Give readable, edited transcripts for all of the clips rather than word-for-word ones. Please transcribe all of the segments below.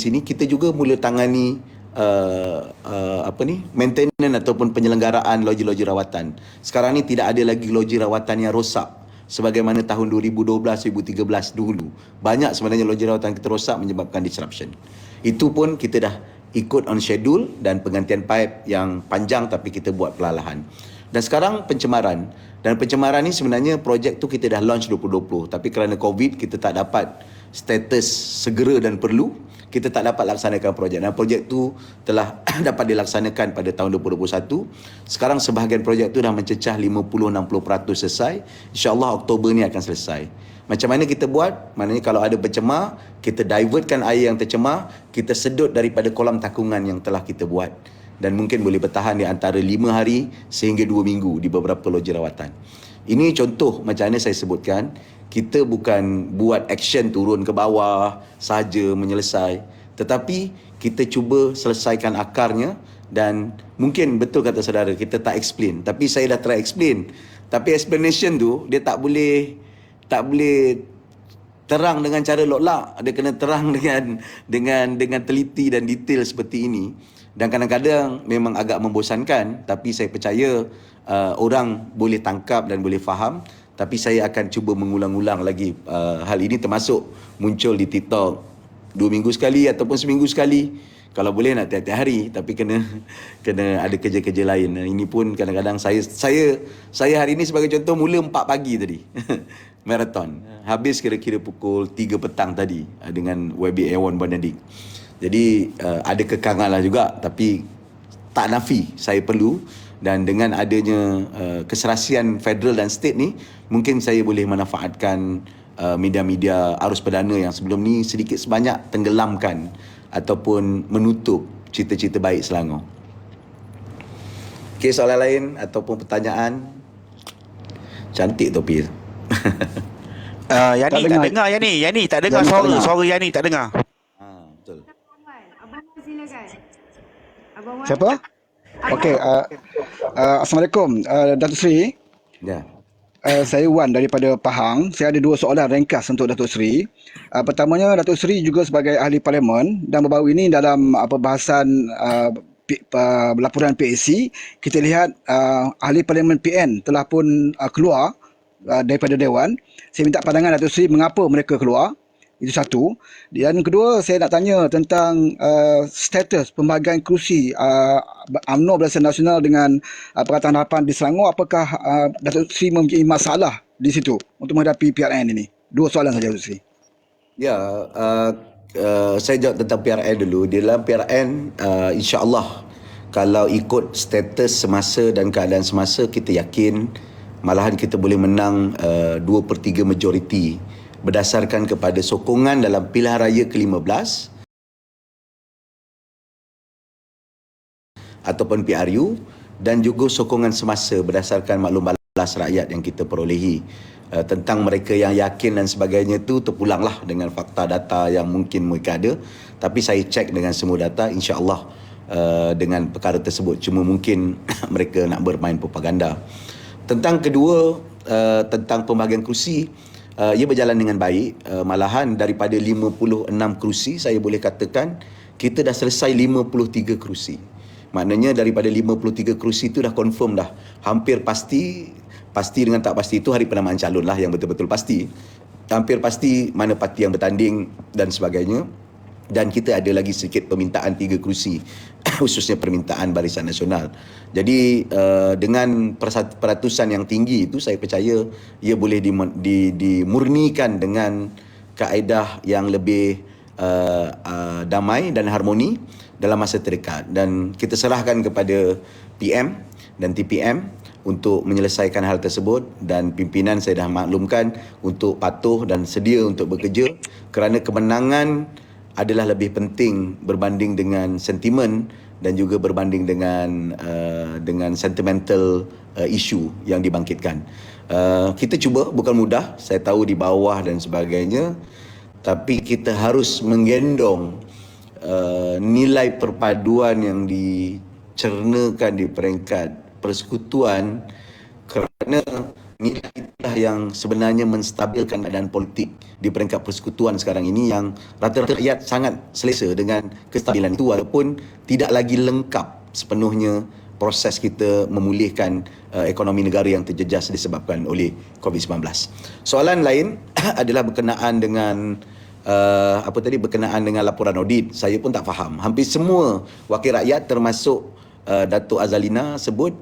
sini kita juga mula tangani maintenance ataupun penyelenggaraan loji-loji rawatan. Sekarang ni tidak ada lagi loji rawatan yang rosak sebagaimana tahun 2012-2013 dulu. Banyak sebenarnya loji rawatan kita rosak menyebabkan disruption. Itu pun kita dah ikut on schedule dan penggantian pipe yang panjang tapi kita buat perlahan. Dan sekarang pencemaran. Dan pencemaran ni sebenarnya projek tu kita dah launch 2020 tapi kerana COVID kita tak dapat status segera dan perlu, kita tak dapat laksanakan projek. Dan projek tu telah dapat dilaksanakan pada tahun 2021. Sekarang sebahagian projek tu dah mencecah 50-60% selesai. InsyaAllah Oktober ni akan selesai. Macam mana kita buat? Maknanya kalau ada bercemar, kita divertkan air yang tercemar, kita sedut daripada kolam takungan yang telah kita buat. Dan mungkin boleh bertahan di antara 5 hari sehingga 2 minggu di beberapa loji rawatan. Ini contoh macam mana saya sebutkan, kita bukan buat action turun ke bawah sahaja menyelesai, tetapi kita cuba selesaikan akarnya. Dan mungkin betul kata saudara, kita tak explain, tapi saya dah try explain. Tapi explanation tu dia tak boleh terang dengan cara lok-lak. Dia kena terang dengan teliti dan detail seperti ini. Dan kadang-kadang memang agak membosankan, tapi saya percaya orang boleh tangkap dan boleh faham. Tapi saya akan cuba mengulang-ulang lagi hal ini, termasuk muncul di TikTok 2 minggu sekali ataupun seminggu sekali. Kalau boleh nak tiap-tiap hari, tapi kena ada kerja-kerja lain. Ini pun kadang-kadang saya hari ini sebagai contoh mula 4 pagi tadi marathon. Habis kira-kira pukul 3 petang tadi dengan YB Airborne Benedict. Jadi ada kekangan lah juga, tapi tak nafi saya perlu. Dan dengan adanya keserasian federal dan state ni, mungkin saya boleh manfaatkan media-media arus perdana yang sebelum ni sedikit sebanyak tenggelamkan ataupun menutup cita-cita baik Selangor. Okey, soalan lain ataupun pertanyaan? Cantik topi. Yani tak dengar, Yani tak dengar suara Yani tak dengar. Betul. Abang Wan silakan. Abang Wan. Siapa? Okey, Assalamualaikum Datuk Seri. Ya. Saya Wan daripada Pahang. Saya ada 2 soalan ringkas untuk Datuk Seri. Pertamanya, Datuk Seri juga sebagai ahli parlimen dan baru-baru ini dalam bahasan laporan PAC, kita lihat ahli parlimen PN telah pun keluar daripada Dewan. Saya minta pandangan Datuk Seri mengapa mereka keluar. Itu satu. Dan kedua, saya nak tanya tentang status pembahagian kerusi UMNO Barisan Nasional dengan Perkhidmatan Harapan di Selangor. Apakah Datuk Seri mempunyai masalah di situ untuk menghadapi PRN ini? 2 soalan saja, Datuk Seri. Ya, saya jawab tentang PRN dulu. Di dalam PRN, insya-Allah kalau ikut status semasa dan keadaan semasa, kita yakin malahan kita boleh menang 2/3 majoriti berdasarkan kepada sokongan dalam pilihan raya ke-15 ataupun PRU, dan juga sokongan semasa berdasarkan maklum balas rakyat yang kita perolehi. Tentang mereka yang yakin dan sebagainya tu terpulanglah dengan fakta data yang mungkin mereka ada, tapi saya cek dengan semua data, insya-Allah dengan perkara tersebut. Cuma mungkin mereka nak bermain propaganda. Tentang kedua, tentang pembahagian kerusi, ia berjalan dengan baik. Malahan daripada 56 kerusi, saya boleh katakan kita dah selesai 53 kerusi. Maknanya daripada 53 kerusi itu dah confirm dah. Hampir pasti dengan tak pasti itu hari penamaan calon lah yang betul-betul pasti. Hampir pasti mana parti yang bertanding dan sebagainya. Dan kita ada lagi sedikit permintaan 3 kerusi, khususnya permintaan Barisan Nasional. Jadi dengan peratusan yang tinggi itu, saya percaya ia boleh dimurnikan dengan kaedah yang lebih damai dan harmoni dalam masa terdekat. Dan kita serahkan kepada PM dan TPM untuk menyelesaikan hal tersebut, dan pimpinan saya dah maklumkan untuk patuh dan sedia untuk bekerja, kerana kemenangan adalah lebih penting berbanding dengan sentimen dan juga berbanding dengan sentimental isu yang dibangkitkan. Kita cuba, bukan mudah, saya tahu di bawah dan sebagainya, tapi kita harus menggendong nilai perpaduan yang dicernakan di peringkat persekutuan, kerana itulah yang sebenarnya menstabilkan keadaan politik di peringkat persekutuan sekarang ini, yang rata-rata rakyat sangat selesa dengan kestabilan itu walaupun tidak lagi lengkap sepenuhnya proses kita memulihkan ekonomi negara yang terjejas disebabkan oleh COVID-19. Soalan lain adalah berkenaan dengan berkenaan dengan laporan audit. Saya pun tak faham. Hampir semua wakil rakyat termasuk Datuk Azalina sebut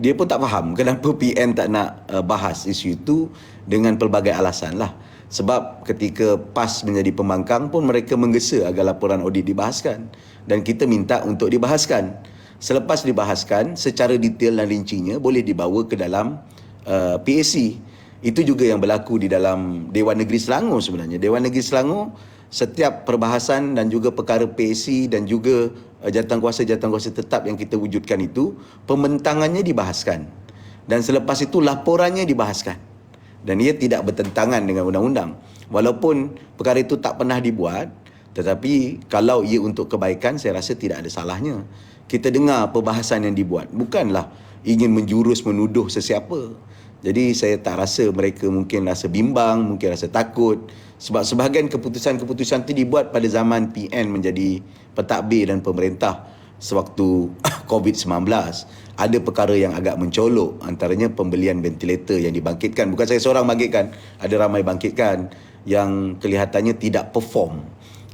dia pun tak faham kenapa PN tak nak bahas isu itu dengan pelbagai alasan lah. Sebab ketika PAS menjadi pembangkang pun mereka menggesa agar laporan audit dibahaskan. Dan kita minta untuk dibahaskan. Selepas dibahaskan, secara detail dan rincinya boleh dibawa ke dalam PAC. Itu juga yang berlaku di dalam Dewan Negeri Selangor sebenarnya. Dewan Negeri Selangor, setiap perbahasan dan juga perkara PAC dan juga jawatankuasa tetap yang kita wujudkan itu, pembentangannya dibahaskan. Dan selepas itu laporannya dibahaskan. Dan ia tidak bertentangan dengan undang-undang. Walaupun perkara itu tak pernah dibuat, tetapi kalau ia untuk kebaikan, saya rasa tidak ada salahnya. Kita dengar perbahasan yang dibuat. Bukanlah ingin menjurus menuduh sesiapa. Jadi saya tak rasa mereka mungkin rasa bimbang, mungkin rasa takut. Sebab sebahagian keputusan-keputusan itu dibuat pada zaman PN menjadi pentadbir dan pemerintah sewaktu COVID-19. Ada perkara yang agak mencolok, antaranya pembelian ventilator yang dibangkitkan. Bukan saya seorang bangkitkan, ada ramai bangkitkan yang kelihatannya tidak perform.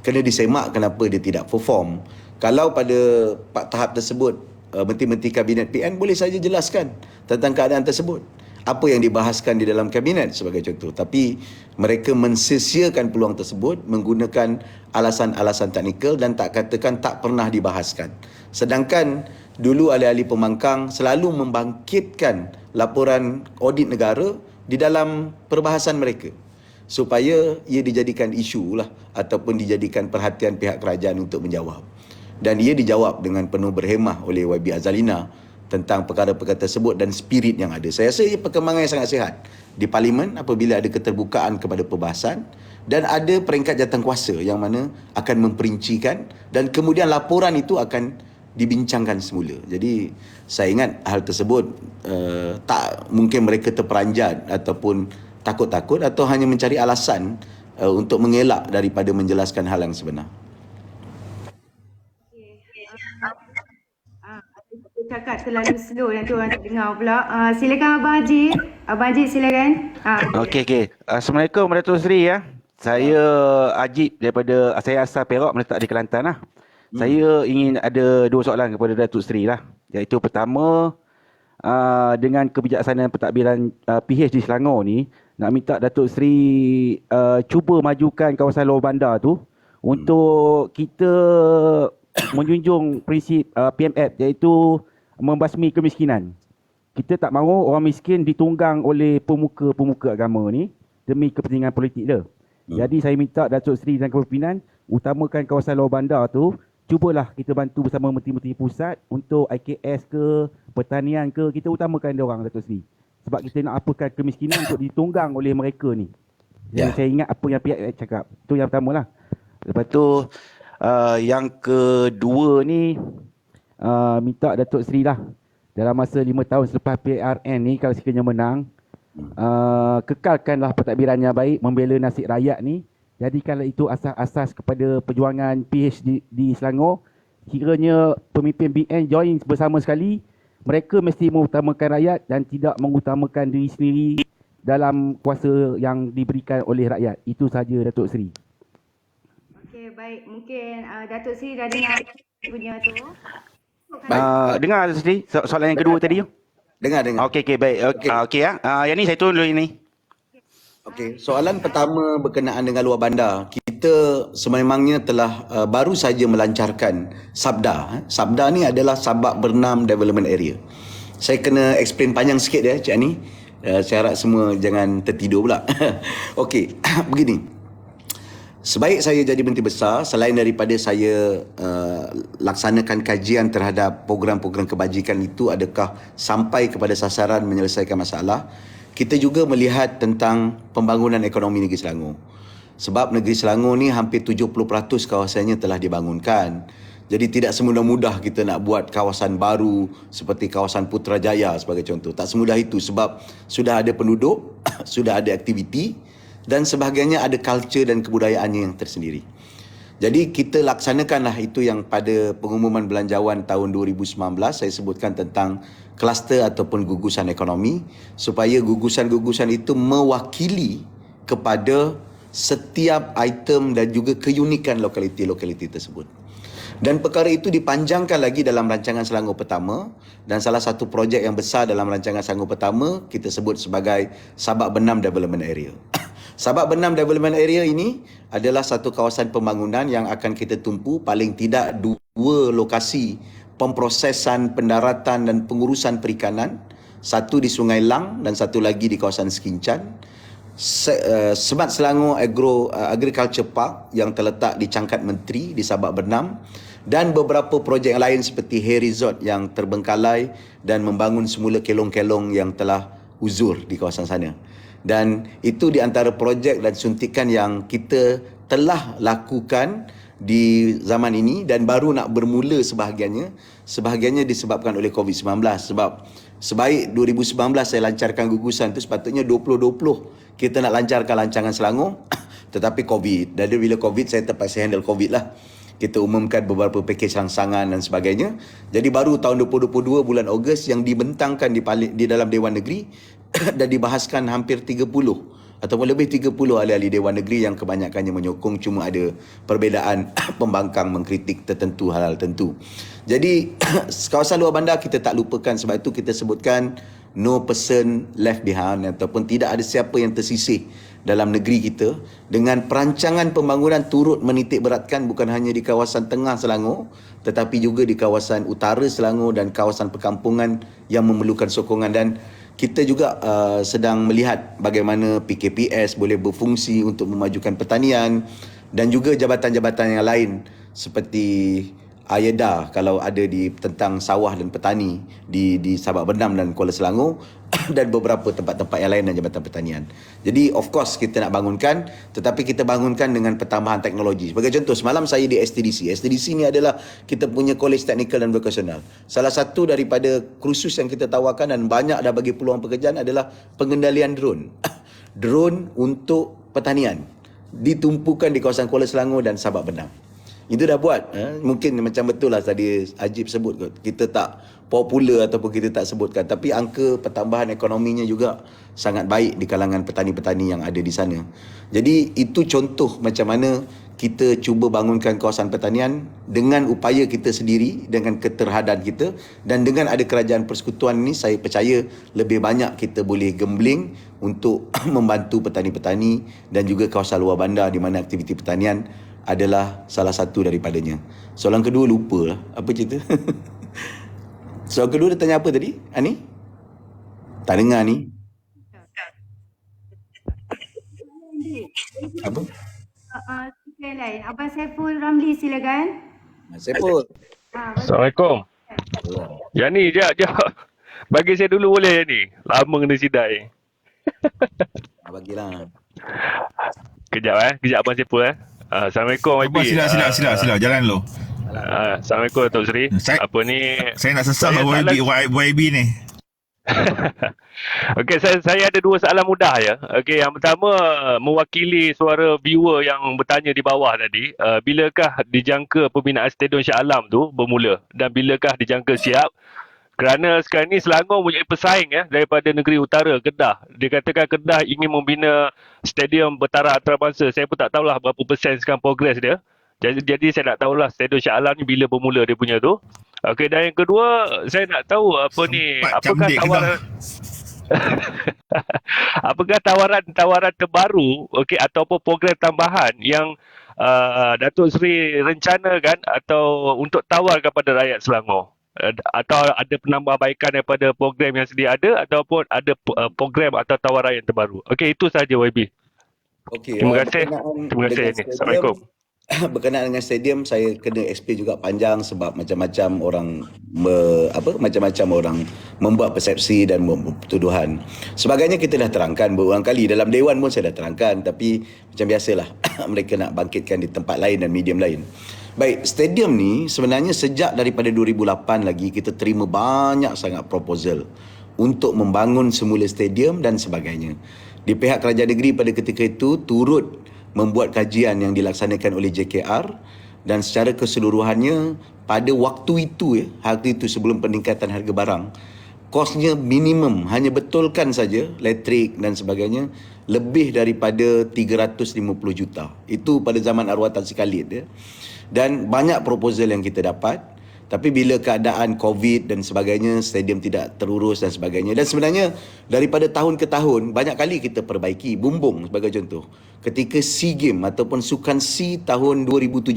Kena disemak kenapa dia tidak perform. Kalau pada tahap tersebut menteri-menteri kabinet PN boleh saja jelaskan tentang keadaan tersebut. Apa yang dibahaskan di dalam kabinet sebagai contoh. Tapi mereka mensia-siakan peluang tersebut menggunakan alasan-alasan teknikal dan tak katakan tak pernah dibahaskan. Sedangkan dulu ahli-ahli pembangkang selalu membangkitkan laporan audit negara di dalam perbahasan mereka supaya ia dijadikan isu lah ataupun dijadikan perhatian pihak kerajaan untuk menjawab. Dan ia dijawab dengan penuh berhemah oleh YB Azalina tentang perkara-perkara tersebut dan spirit yang ada. Saya rasa ia perkembangan yang sangat sihat di Parlimen apabila ada keterbukaan kepada perbahasan dan ada peringkat jawatankuasa yang mana akan memperincikan dan kemudian laporan itu akan dibincangkan semula. Jadi saya ingat hal tersebut tak mungkin mereka terperanjat ataupun takut-takut atau hanya mencari alasan untuk mengelak daripada menjelaskan hal yang sebenar. Cakap terlalu slow nanti orang tak dengar pula. Silakan Abang Haji. Abang Haji silakan. Okey. Assalamualaikum Datuk Seri ya. Saya Ajib daripada saya asal Perak meletak di Kelantan lah. Saya ingin ada dua soalan kepada Datuk Seri lah. Iaitu pertama, dengan kebijaksanaan pentadbiran PH di Selangor ni, nak minta Datuk Seri cuba majukan kawasan luar bandar tu untuk kita menjunjung prinsip PMF iaitu membasmi kemiskinan. Kita tak mahu orang miskin ditunggang oleh pemuka-pemuka agama ni demi kepentingan politik dia. Jadi saya minta Datuk Seri dan kepimpinan utamakan kawasan luar bandar tu. Cubalah kita bantu bersama menteri-menteri pusat untuk IKS ke, pertanian ke, kita utamakan dia orang Datuk Seri. Sebab kita nak apakan kemiskinan untuk ditunggang oleh mereka ni. Jadi saya ingat apa yang pihak cakap. Itu yang pertama lah. Lepas tu yang kedua ni minta Datuk Seri lah dalam masa 5 tahun selepas PRN ni kalau sekiranya menang, kekalkanlah pentadbiran yang baik, membela nasib rakyat ni. Jadikanlah itu asas-asas kepada perjuangan PH di Selangor. Kiranya pemimpin BN join bersama sekali, mereka mesti mengutamakan rakyat dan tidak mengutamakan diri sendiri dalam kuasa yang diberikan oleh rakyat. Itu saja Datuk Seri. Okey, baik. Mungkin Datuk Seri dah dengar punya tu. Dengar Datuk Seri soalan yang kedua tadi. Dengar. Okey, baik. Okey ya. Yang ni saya turun dulu ini. Okey, soalan pertama berkenaan dengan luar bandar. Kita sememangnya telah baru saja melancarkan Sabda. Sabda ni adalah Sabak Bernam Development Area. Saya kena explain panjang sikit ya, Cik Ani. Saya harap semua jangan tertidur pula. Okey, begini. Sebaik saya jadi Menteri Besar, selain daripada saya laksanakan kajian terhadap program-program kebajikan itu adakah sampai kepada sasaran menyelesaikan masalah, kita juga melihat tentang pembangunan ekonomi negeri Selangor. Sebab negeri Selangor ni hampir 70% kawasannya telah dibangunkan. Jadi tidak semudah-mudah kita nak buat kawasan baru seperti kawasan Putrajaya sebagai contoh. Tak semudah itu sebab sudah ada penduduk, sudah ada aktiviti dan sebagainya, ada culture dan kebudayaannya yang tersendiri. Jadi kita laksanakanlah itu yang pada pengumuman belanjawan tahun 2019 saya sebutkan tentang kluster ataupun gugusan ekonomi, supaya gugusan-gugusan itu mewakili kepada setiap item dan juga keunikan lokaliti-lokaliti tersebut. Dan perkara itu dipanjangkan lagi dalam rancangan Selangor Pertama, dan salah satu projek yang besar dalam rancangan Selangor Pertama kita sebut sebagai Sabak Benam Development Area. Sabak Benam Development Area ini adalah satu kawasan pembangunan yang akan kita tumpu paling tidak 2 lokasi pemprosesan, pendaratan dan pengurusan perikanan, satu di Sungai Lang dan satu lagi di kawasan Sekincan. Semat Selangor Agriculture Park yang terletak di Cangkat Menteri di Sabak Benam, dan beberapa projek lain seperti Hay Resort yang terbengkalai dan membangun semula kelong-kelong yang telah uzur di kawasan sana. Dan itu di antara projek dan suntikan yang kita telah lakukan di zaman ini dan baru nak bermula sebahagiannya disebabkan oleh COVID-19. Sebab sebaik 2019 saya lancarkan gugusan tu, sepatutnya 2020 kita nak lancarkan rancangan Selangor tetapi COVID. Dan bila COVID saya terpaksa handle COVID lah. Kita umumkan beberapa pakej rangsangan dan sebagainya. Jadi baru tahun 2022 bulan Ogos yang dibentangkan di dalam Dewan Negeri dan dibahaskan hampir 30 ataupun lebih 30 ahli-ahli Dewan Negeri yang kebanyakannya menyokong, cuma ada perbezaan pembangkang mengkritik tertentu hal-hal tertentu. Jadi kawasan luar bandar kita tak lupakan, sebab itu kita sebutkan no person left behind ataupun tidak ada siapa yang tersisih dalam negeri kita, dengan perancangan pembangunan turut menitik beratkan bukan hanya di kawasan tengah Selangor tetapi juga di kawasan utara Selangor dan kawasan perkampungan yang memerlukan sokongan. Dan kita juga sedang melihat bagaimana PKPS boleh berfungsi untuk memajukan pertanian dan juga jabatan-jabatan yang lain seperti AYEDA kalau ada di tentang sawah dan petani di Sabak Benam dan Kuala Selangor dan beberapa tempat-tempat yang lain dan jabatan pertanian. Jadi of course kita nak bangunkan, tetapi kita bangunkan dengan pertambahan teknologi. Sebagai contoh, semalam saya di STDC. STDC ni adalah kita punya College Technical dan Vocational. Salah satu daripada kursus yang kita tawarkan dan banyak dah bagi peluang pekerjaan adalah pengendalian drone. Drone untuk pertanian ditumpukan di kawasan Kuala Selangor dan Sabak Benam. Itu dah buat. Mungkin macam betul lah tadi Ajib sebut kot, kita tak popular ataupun kita tak sebutkan, tapi angka pertambahan ekonominya juga sangat baik di kalangan petani-petani yang ada di sana. Jadi itu contoh macam mana kita cuba bangunkan kawasan pertanian dengan upaya kita sendiri, dengan keterhadan kita, dan dengan ada kerajaan persekutuan ni saya percaya lebih banyak kita boleh gembling untuk membantu petani-petani dan juga kawasan luar bandar di mana aktiviti pertanian adalah salah satu daripadanya. Soalan kedua lupa lah. Apa cerita? Soalan kedua dia tanya apa tadi? Ani? Tak dengar ni. Apa? Yang lain. Abang Saiful Ramli silakan. Saiful. Assalamualaikum. Yang ni, jap. Bagi saya dulu boleh ni. Lama kena sidai. Bagilah. Kejap Abang Saiful Assalamualaikum YB. Sila jalan dulu. Assalamualaikum Datuk Seri. Apa ni? Saya nak sesal YB ni. Okey, saya ada 2 soalan mudah ya. Okey, yang pertama mewakili suara viewer yang bertanya di bawah tadi, bilakah dijangka pembinaan Stadium Shah Alam tu bermula dan bilakah dijangka siap? Kerana sekarang ni Selangor mempunyai pesaing daripada negeri utara, Kedah. Dikatakan Kedah ingin membina stadium bertaraf antarabangsa. Saya pun tak tahulah berapa persen sekarang progres dia. Jadi saya nak tahulah Stadium Shah Alam ni bila bermula dia punya tu. Okey, dan yang kedua saya nak tahu apakah tawaran apakah tawaran terbaru ataupun program tambahan yang Datuk Seri rencanakan atau untuk tawar kepada rakyat Selangor? Atau ada penambahbaikan daripada program yang sedia ada ataupun ada program atau tawaran yang terbaru. Okey, itu sahaja YB. Okey. Terima kasih. Assalamualaikum. Berkenaan dengan stadium, saya kena explain juga panjang sebab macam-macam orang macam-macam orang membuat persepsi dan tuduhan. Sebagainya kita dah terangkan berulang kali dalam dewan pun saya dah terangkan, tapi macam biasalah mereka nak bangkitkan di tempat lain dan medium lain. Baik, stadium ni sebenarnya sejak daripada 2008 lagi kita terima banyak sangat proposal untuk membangun semula stadium dan sebagainya. Di pihak kerajaan negeri pada ketika itu turut membuat kajian yang dilaksanakan oleh JKR dan secara keseluruhannya pada waktu itu sebelum peningkatan harga barang, kosnya minimum hanya betulkan saja elektrik dan sebagainya lebih daripada 350 juta. Itu pada zaman Arwah Tan Sri Khalid ya. Dan banyak proposal yang kita dapat, tapi bila keadaan COVID dan sebagainya, stadium tidak terurus dan sebagainya. Dan sebenarnya daripada tahun ke tahun banyak kali kita perbaiki. Bumbung sebagai contoh, ketika SEA Games ataupun Sukan SEA tahun 2017,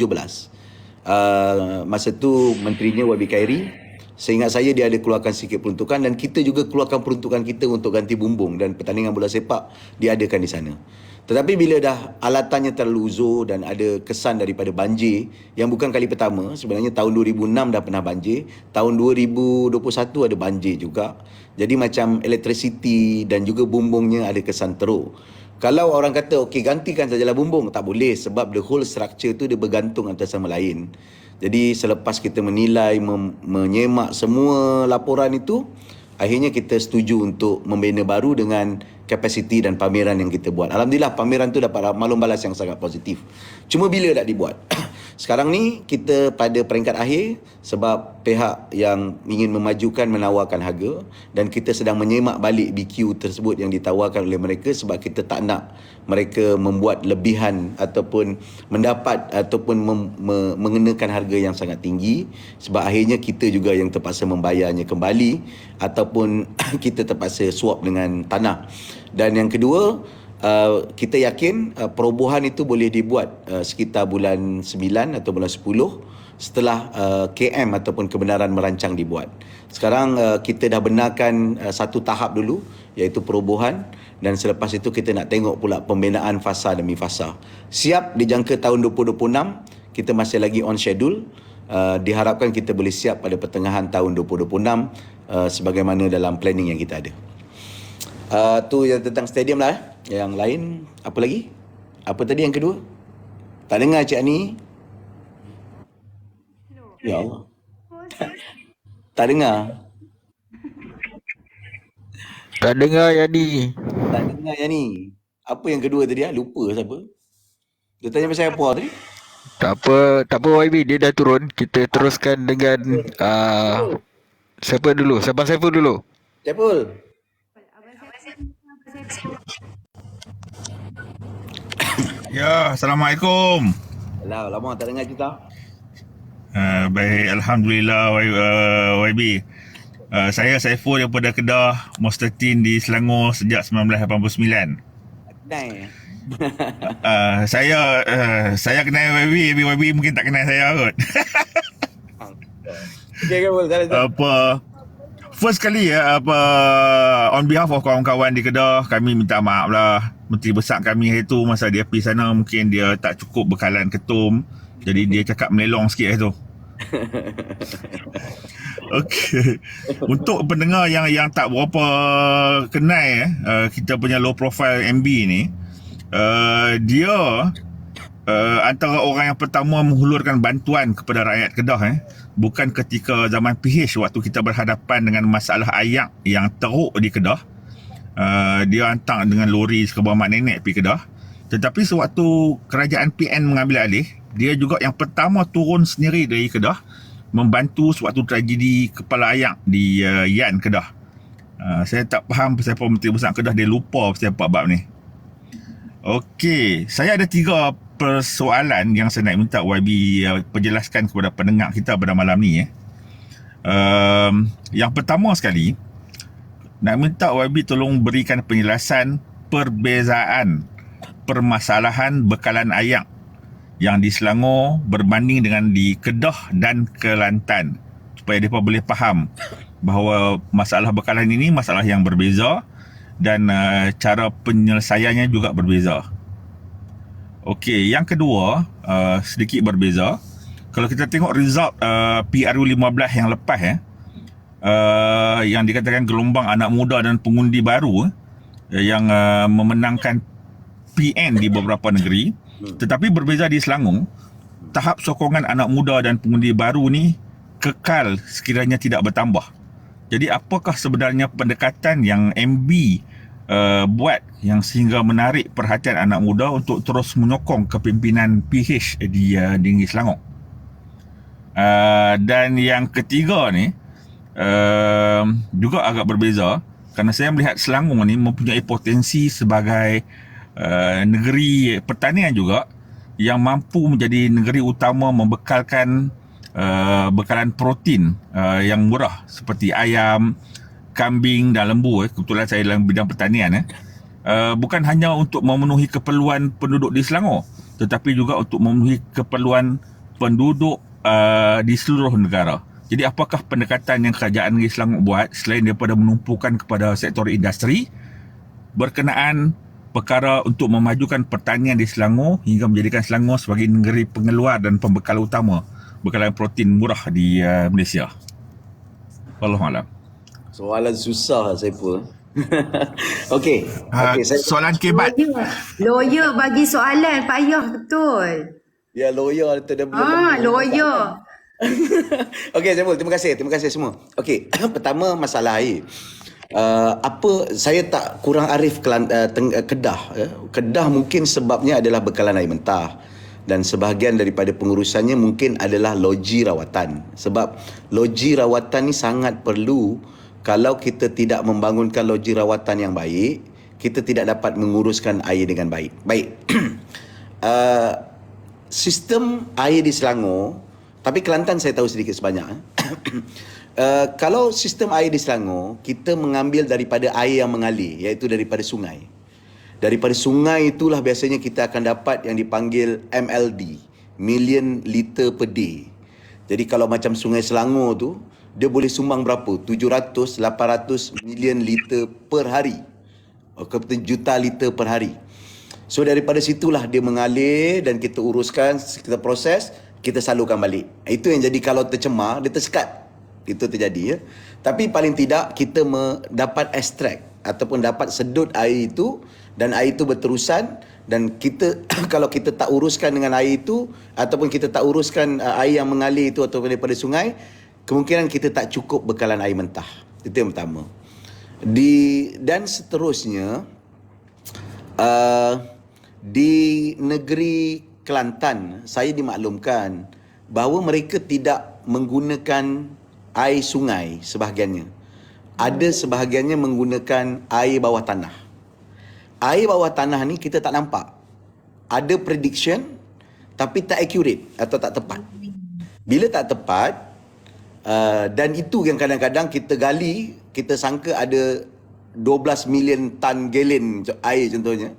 masa tu menterinya YB Khairi, seingat saya dia ada keluarkan sikit peruntukan dan kita juga keluarkan peruntukan kita untuk ganti bumbung dan pertandingan bola sepak diadakan di sana. Tetapi bila dah alatannya terlalu uzur dan ada kesan daripada banjir yang bukan kali pertama, sebenarnya tahun 2006 dah pernah banjir, tahun 2021 ada banjir juga. Jadi macam electricity dan juga bumbungnya ada kesan teruk. Kalau orang kata okey gantikan sajalah bumbung, tak boleh sebab the whole structure tu dia bergantung antara sama lain. Jadi selepas kita menilai, menyemak semua laporan itu, akhirnya kita setuju untuk membina baru dengan kapasiti dan pameran yang kita buat. Alhamdulillah pameran tu dapat maklum balas yang sangat positif. Cuma bila nak dibuat? Sekarang ni kita pada peringkat akhir sebab pihak yang ingin memajukan menawarkan harga dan kita sedang menyemak balik BQ tersebut yang ditawarkan oleh mereka sebab kita tak nak mereka membuat lebihan ataupun mendapat ataupun mengenakan harga yang sangat tinggi sebab akhirnya kita juga yang terpaksa membayarnya kembali ataupun kita terpaksa swap dengan tanah. Dan yang kedua, kita yakin perobohan itu boleh dibuat sekitar bulan 9 atau bulan 10 setelah KM ataupun kebenaran merancang dibuat. Sekarang kita dah benarkan satu tahap dulu iaitu perobohan dan selepas itu kita nak tengok pula pembinaan fasa demi fasa. Siap dijangka tahun 2026, kita masih lagi on schedule. Diharapkan kita boleh siap pada pertengahan tahun 2026 sebagaimana dalam planning yang kita ada. Tu yang tentang stadium lah. Yang lain apa lagi? Apa tadi yang kedua? Tak dengar Cik Ani? Ya Allah. Tak dengar. Tak dengar Yani. Tak dengar yang ni. Apa yang kedua tadi? Lupa siapa? Dia tanya pasal apa tadi? Tak apa YB, dia dah turun. Kita teruskan dengan siapa dulu? Sabang Saiful dulu. Cepul. Ya, Assalamualaikum. Alah, lama tak dengar kita. Baik, Alhamdulillah YB. Saya Saiful daripada Kedah, MOS 13 di Selangor sejak 1989. Kenal. Saya kenal YB mungkin tak kenal saya kot. Okey, Cepul. First kali on behalf of kawan-kawan di Kedah, kami minta maaf lah. Menteri besar kami hari tu masa dia pergi sana mungkin dia tak cukup bekalan ketum. Jadi dia cakap melelong sikit hari tu. Okey. Untuk pendengar yang tak berapa kenal kita punya low profile MB ni, dia antara orang yang pertama menghulurkan bantuan kepada rakyat Kedah bukan ketika zaman PH waktu kita berhadapan dengan masalah ayak yang teruk di Kedah. Dia hantar dengan lori sekebal mak nenek pergi Kedah. Tetapi sewaktu kerajaan PN mengambil alih, dia juga yang pertama turun sendiri dari Kedah membantu sewaktu tragedi kepala ayak di Yan Kedah. Saya tak faham pasal apa Menteri Besar Kedah dia lupa pasal bab ni. Okey, saya ada 3 persoalan yang saya nak minta YB perjelaskan kepada pendengar kita pada malam ni. Yang pertama sekali, nak minta YB tolong berikan penjelasan perbezaan permasalahan bekalan ayak yang di Selangor berbanding dengan di Kedah dan Kelantan, supaya mereka boleh faham bahawa masalah bekalan ini masalah yang berbeza dan cara penyelesaiannya juga berbeza. Okey, yang kedua sedikit berbeza. Kalau kita tengok result PRU 15 yang lepas yang dikatakan gelombang anak muda dan pengundi baru yang memenangkan PN di beberapa negeri, tetapi berbeza di Selangor. tahap sokongan anak muda dan pengundi baru ni kekal sekiranya tidak bertambah. Jadi apakah sebenarnya pendekatan yang MB buat yang sehingga menarik perhatian anak muda untuk terus menyokong kepimpinan PH di Negeri Selangor? Dan yang ketiga ni juga agak berbeza kerana saya melihat Selangor ni mempunyai potensi sebagai negeri pertanian juga yang mampu menjadi negeri utama membekalkan bekalan protein yang murah seperti ayam, kambing dan lembu. Kebetulan saya dalam bidang pertanian. Bukan hanya untuk memenuhi keperluan penduduk di Selangor, tetapi juga untuk memenuhi keperluan penduduk di seluruh negara. Jadi apakah pendekatan yang kerajaan negeri Selangor buat selain daripada menumpukan kepada sektor industri berkenaan perkara untuk memajukan pertanian di Selangor hingga menjadikan Selangor sebagai negeri pengeluar dan pembekal utama bekalan protein murah di Malaysia? Wallahualam. Soalan susah saya pun. Okey. Soalan kebat. Lawyer bagi soalan payah betul. Ya, lawyer tu dah belum. Lawyer. Okey, Saiful, terima kasih semua. Okey, pertama masalah air. Saya tak kurang arif Kedah. Kedah mungkin sebabnya adalah bekalan air mentah dan sebahagian daripada pengurusannya mungkin adalah loji rawatan. Sebab loji rawatan ni sangat perlu. Kalau kita tidak membangunkan loji rawatan yang baik, kita tidak dapat menguruskan air dengan baik. Baik. Sistem air di Selangor, tapi Kelantan saya tahu sedikit sebanyak. Kalau sistem air di Selangor, kita mengambil daripada air yang mengalir, iaitu daripada sungai. Daripada sungai itulah biasanya kita akan dapat yang dipanggil MLD, million liter per day. Jadi kalau macam sungai Selangor tu, dia boleh sumbang berapa? 700, 800 million liter per hari. Juta liter per hari. So daripada situlah dia mengalir dan kita uruskan, kita proses, kita salurkan balik. Itu yang jadi kalau tercemar, dia tersekat. Itu terjadi ya. Tapi paling tidak kita dapat ekstrak ataupun dapat sedut air itu dan air itu berterusan dan kita kalau kita tak uruskan dengan air itu ataupun kita tak uruskan air yang mengalir itu ataupun daripada sungai, kemungkinan kita tak cukup bekalan air mentah. Itu yang pertama. Dan seterusnya di negeri Kelantan, saya dimaklumkan bahawa mereka tidak menggunakan air sungai sebahagiannya. Ada sebahagiannya menggunakan air bawah tanah. Air bawah tanah ni kita tak nampak. Ada prediction tapi tak accurate atau tak tepat. Bila tak tepat, dan itu yang kadang-kadang kita gali, kita sangka ada 12 million tan gallon air contohnya.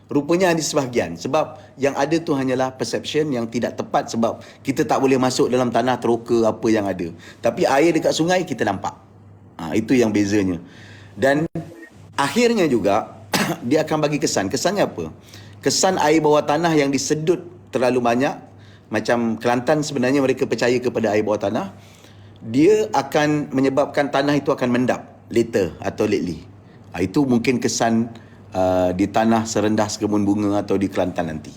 Rupanya hanya sebahagian. Sebab yang ada tu hanyalah perception yang tidak tepat sebab kita tak boleh masuk dalam tanah teroka apa yang ada. Tapi air dekat sungai kita nampak. Itu yang bezanya. Dan akhirnya juga dia akan bagi kesan. Kesannya apa? Kesan air bawah tanah yang disedut terlalu banyak. Macam Kelantan sebenarnya mereka percaya kepada air bawah tanah. Dia akan menyebabkan tanah itu akan mendap later atau lately. Itu mungkin kesan di tanah serendah sekebun bunga atau di Kelantan nanti.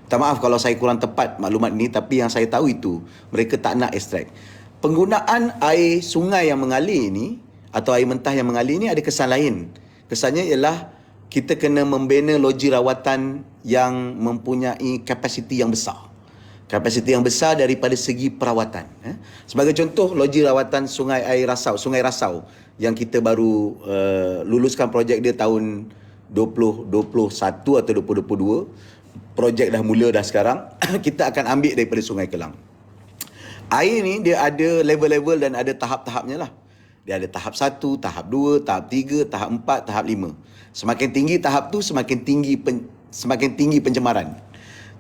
Minta maaf kalau saya kurang tepat maklumat ni, tapi yang saya tahu itu mereka tak nak ekstrak. Penggunaan air sungai yang mengalir ni atau air mentah yang mengalir ni ada kesan lain. Kesannya ialah kita kena membina loji rawatan yang mempunyai kapasiti yang besar. Kapasiti yang besar daripada segi perawatan. Sebagai contoh, loji rawatan Sungai Rasau yang kita baru luluskan projek dia tahun 2021 atau 2022. Projek dah mula dah sekarang. Kita akan ambil daripada Sungai Kelang. Air ni dia ada level-level dan ada tahap-tahapnya lah. Dia ada tahap 1, tahap 2, tahap 3, tahap 4, tahap 5. Semakin tinggi tahap tu, semakin tinggi pencemaran.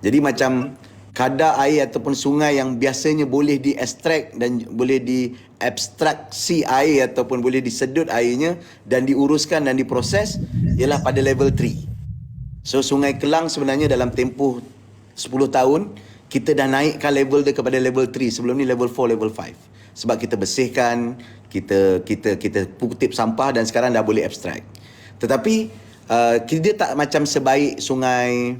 Jadi macam kadar air ataupun sungai yang biasanya boleh diekstrak dan boleh diabstraksi air ataupun boleh disedut airnya dan diuruskan dan diproses ialah pada level 3. So Sungai Kelang sebenarnya dalam tempoh 10 tahun kita dah naikkan level dia kepada level 3. Sebelum ni level 4, level 5. Sebab kita bersihkan, kita kutip sampah dan sekarang dah boleh abstrak. Tetapi dia tak macam sebaik sungai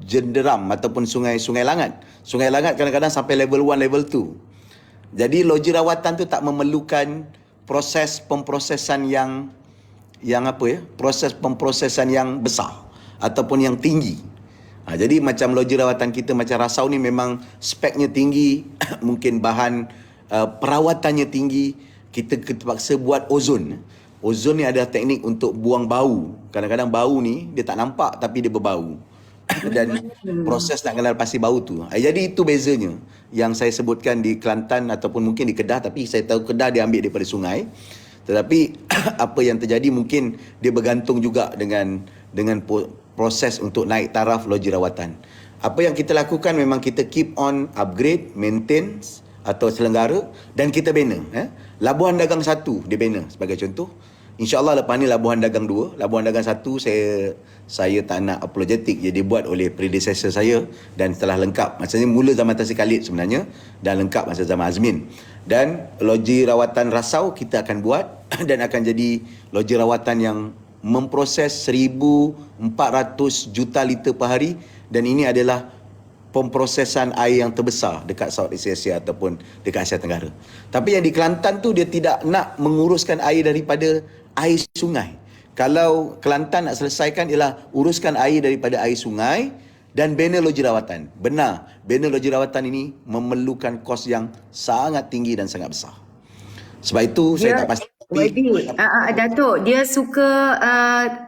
jenderam ataupun sungai Langat. Sungai Langat kadang-kadang sampai level 1, level 2. Jadi loji rawatan tu tak memerlukan proses pemprosesan yang proses pemprosesan yang besar ataupun yang tinggi. Jadi macam loji rawatan kita macam Rasau ni memang speknya tinggi, mungkin bahan perawatannya tinggi. Kita terpaksa buat ozon. Ozon ni adalah teknik untuk buang bau. Kadang-kadang bau ni dia tak nampak tapi dia berbau. Dan proses nak kenal pasti bau tu. Jadi itu bezanya yang saya sebutkan di Kelantan ataupun mungkin di Kedah, tapi saya tahu Kedah dia ambil daripada sungai. Tetapi apa yang terjadi mungkin dia bergantung juga dengan proses untuk naik taraf loji rawatan. Apa yang kita lakukan memang kita keep on upgrade, maintain atau selenggara, dan kita bina. Labuhan Dagang 1 dia bina sebagai contoh. InsyaAllah lepas ni Labuhan Dagang 2. Labuhan Dagang 1 saya tak nak apologetik, dia dibuat oleh predecessor saya dan telah lengkap. Maksudnya mula zaman Tan Sri Khalid sebenarnya dan lengkap masa zaman Azmin. Dan loji rawatan Rasau kita akan buat dan akan jadi loji rawatan yang memproses 1,400 juta liter per hari, dan ini adalah pemprosesan air yang terbesar dekat Southeast Asia ataupun dekat Asia Tenggara. Tapi yang di Kelantan tu dia tidak nak menguruskan air daripada air sungai. Kalau Kelantan nak selesaikan ialah uruskan air daripada air sungai dan bina loji rawatan. Benar, bina loji rawatan ini memerlukan kos yang sangat tinggi dan sangat besar. Sebab itu saya tak pasti. Datuk, dia suka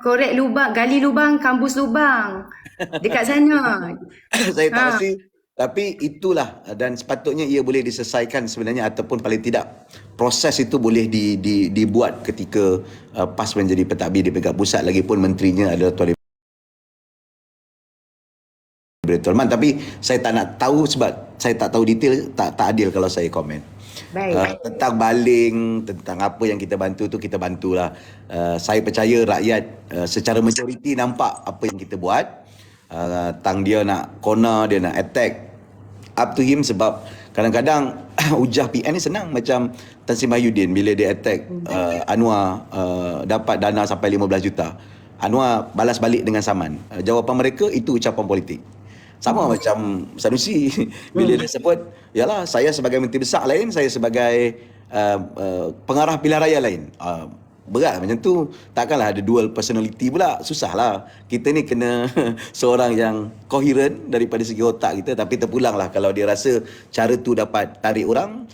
korek lubang, gali lubang, kambus lubang dekat sana. Saya tak pasti. Tapi itulah, dan sepatutnya ia boleh diselesaikan sebenarnya, ataupun paling tidak proses itu boleh dibuat ketika PAS menjadi pentadbir di peringkat pusat, lagipun menterinya adalah Tuan Tolman. Tapi saya tak nak tahu sebab saya tak tahu detail, tak adil kalau saya komen. Tentang baling, tentang apa yang kita bantu tu kita bantulah. Saya percaya rakyat secara majoriti nampak apa yang kita buat. Tang dia nak corner, dia nak attack, up to him. Sebab kadang-kadang ujah PN ni senang. Macam Tan Sri Mahyudin bila dia attack Anwar dapat dana sampai 15 juta, Anwar balas balik dengan saman. Jawapan mereka itu ucapan politik. Sama macam Sanusi bila dia sebut, yalah saya sebagai menteri besar lain, saya sebagai pengarah pilihan raya lain. Berat macam tu. Takkanlah ada dual personality pula. Susahlah. Kita ni kena seorang yang koheren daripada segi otak kita. Tapi terpulanglah kalau dia rasa cara tu dapat tarik orang,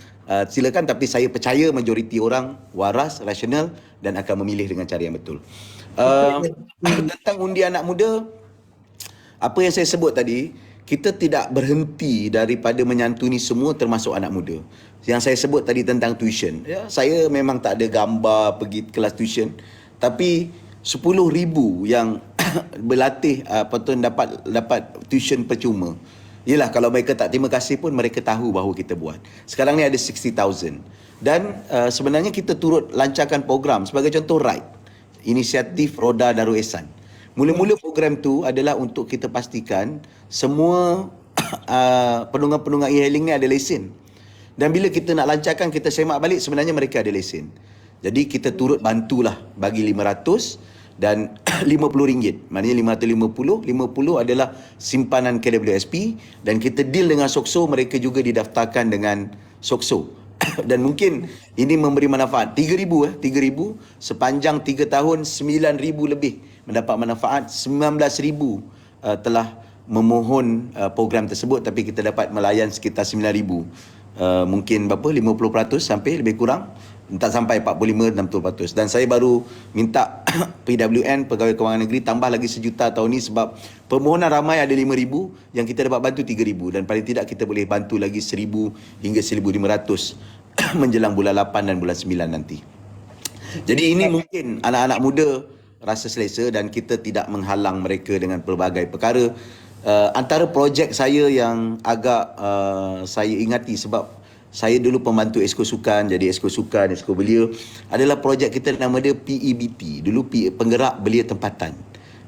silakan. Tapi saya percaya majoriti orang waras, rasional dan akan memilih dengan cara yang betul. Tentang undi anak muda, apa yang saya sebut tadi, kita tidak berhenti daripada menyantuni semua termasuk anak muda. Yang saya sebut tadi tentang tuition. Ya, saya memang tak ada gambar pergi kelas tuition. Tapi 10,000 yang berlatih dapat tuition percuma. Yelah, kalau mereka tak terima kasih pun mereka tahu bahawa kita buat. Sekarang ni ada 60,000. Dan sebenarnya kita turut lancarkan program. Sebagai contoh RIDE, Inisiatif Roda Darul Ehsan. Mula-mula program tu adalah untuk kita pastikan semua penunggang-penunggang e-hailing ni ada lesen. Dan bila kita nak lancarkan, kita semak balik sebenarnya mereka ada lesen. Jadi kita turut bantulah bagi 500 dan RM50. Maknanya 550 adalah simpanan KWSP, dan kita deal dengan SOKSO, mereka juga didaftarkan dengan SOKSO. Dan mungkin ini memberi manfaat. 3,000 sepanjang 3 tahun 9,000 lebih mendapat manfaat. 19,000 telah memohon program tersebut, tapi kita dapat melayan sekitar 9,000. Mungkin berapa? 50% sampai lebih kurang. Tak sampai 45-60%. Dan saya baru minta PWN, Pegawai Kewangan Negeri, tambah lagi 1 juta tahun ni sebab permohonan ramai, ada 5,000 yang kita dapat bantu 3,000, dan paling tidak kita boleh bantu lagi 1,000 hingga 1,500 menjelang bulan 8 dan bulan 9 nanti. Jadi ini mungkin anak-anak muda rasa selesa dan kita tidak menghalang mereka dengan pelbagai perkara. Antara projek saya yang agak saya ingati, sebab saya dulu pembantu Esko Sukan, jadi Esko Sukan, Esko Belia, adalah projek kita nama dia PEBT. Dulu Penggerak Belia Tempatan.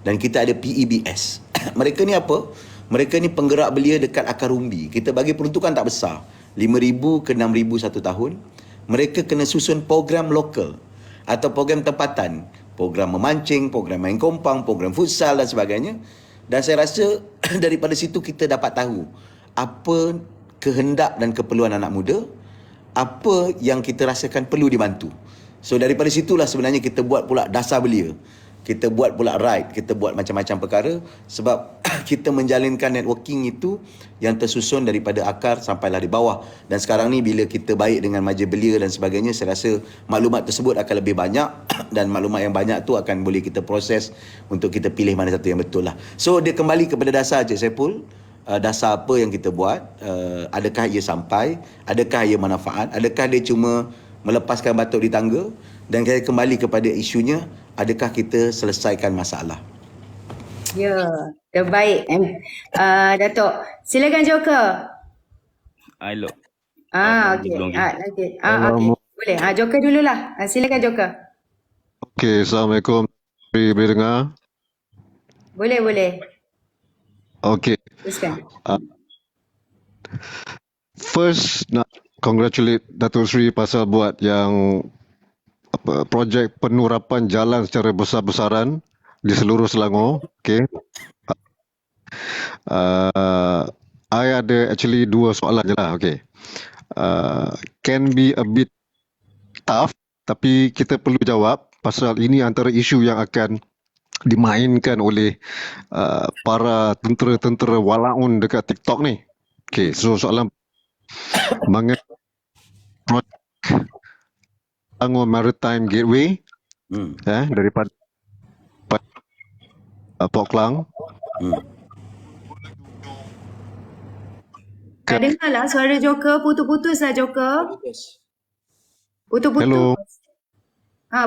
Dan kita ada PEBS. Mereka ni apa? Mereka ni penggerak belia dekat akar umbi. Kita bagi peruntukan tak besar, 5,000 ke 6,000 satu tahun. Mereka kena susun program lokal atau program tempatan, program memancing, program main kompang, program futsal dan sebagainya. Dan saya rasa daripada situ kita dapat tahu apa kehendak dan keperluan anak muda, apa yang kita rasakan perlu dibantu. So daripada situlah sebenarnya kita buat pula dasar belia. Kita buat pula ride, kita buat macam-macam perkara sebab kita menjalinkan networking itu yang tersusun daripada akar sampailah di bawah. Dan sekarang ni bila kita baik dengan majlis belia dan sebagainya, saya rasa maklumat tersebut akan lebih banyak dan maklumat yang banyak tu akan boleh kita proses untuk kita pilih mana satu yang betul lah. So dia kembali kepada dasar Cik Saiful. Dasar apa yang kita buat, adakah ia sampai, adakah ia manfaat, adakah dia cuma melepaskan batuk di tangga, dan kita kembali kepada isunya, adakah kita selesaikan masalah. Ya, terbaik. Datuk, silakan Joker. Elok. Okey. Nanti. Okey. Boleh. Joker dululah. Silakan Joker. Okey, Assalamualaikum. Boleh dengar? Boleh. Okey. Teruskan. First, nak congratulate Datuk Seri pasal buat yang projek penurapan jalan secara besar-besaran di seluruh Selangor. Okey. I ada actually 2 soalan je lah. Okey. Can be a bit tough, tapi kita perlu jawab pasal ini antara isu yang akan dimainkan oleh para tentera-tentera walaun dekat TikTok ni. Okey, so soalan mengenai projek Selangor Maritime Gateway daripada Port Klang. Tak dengar lah suara Joker. Putus-putus lah Joker. Putus-putus. Hello.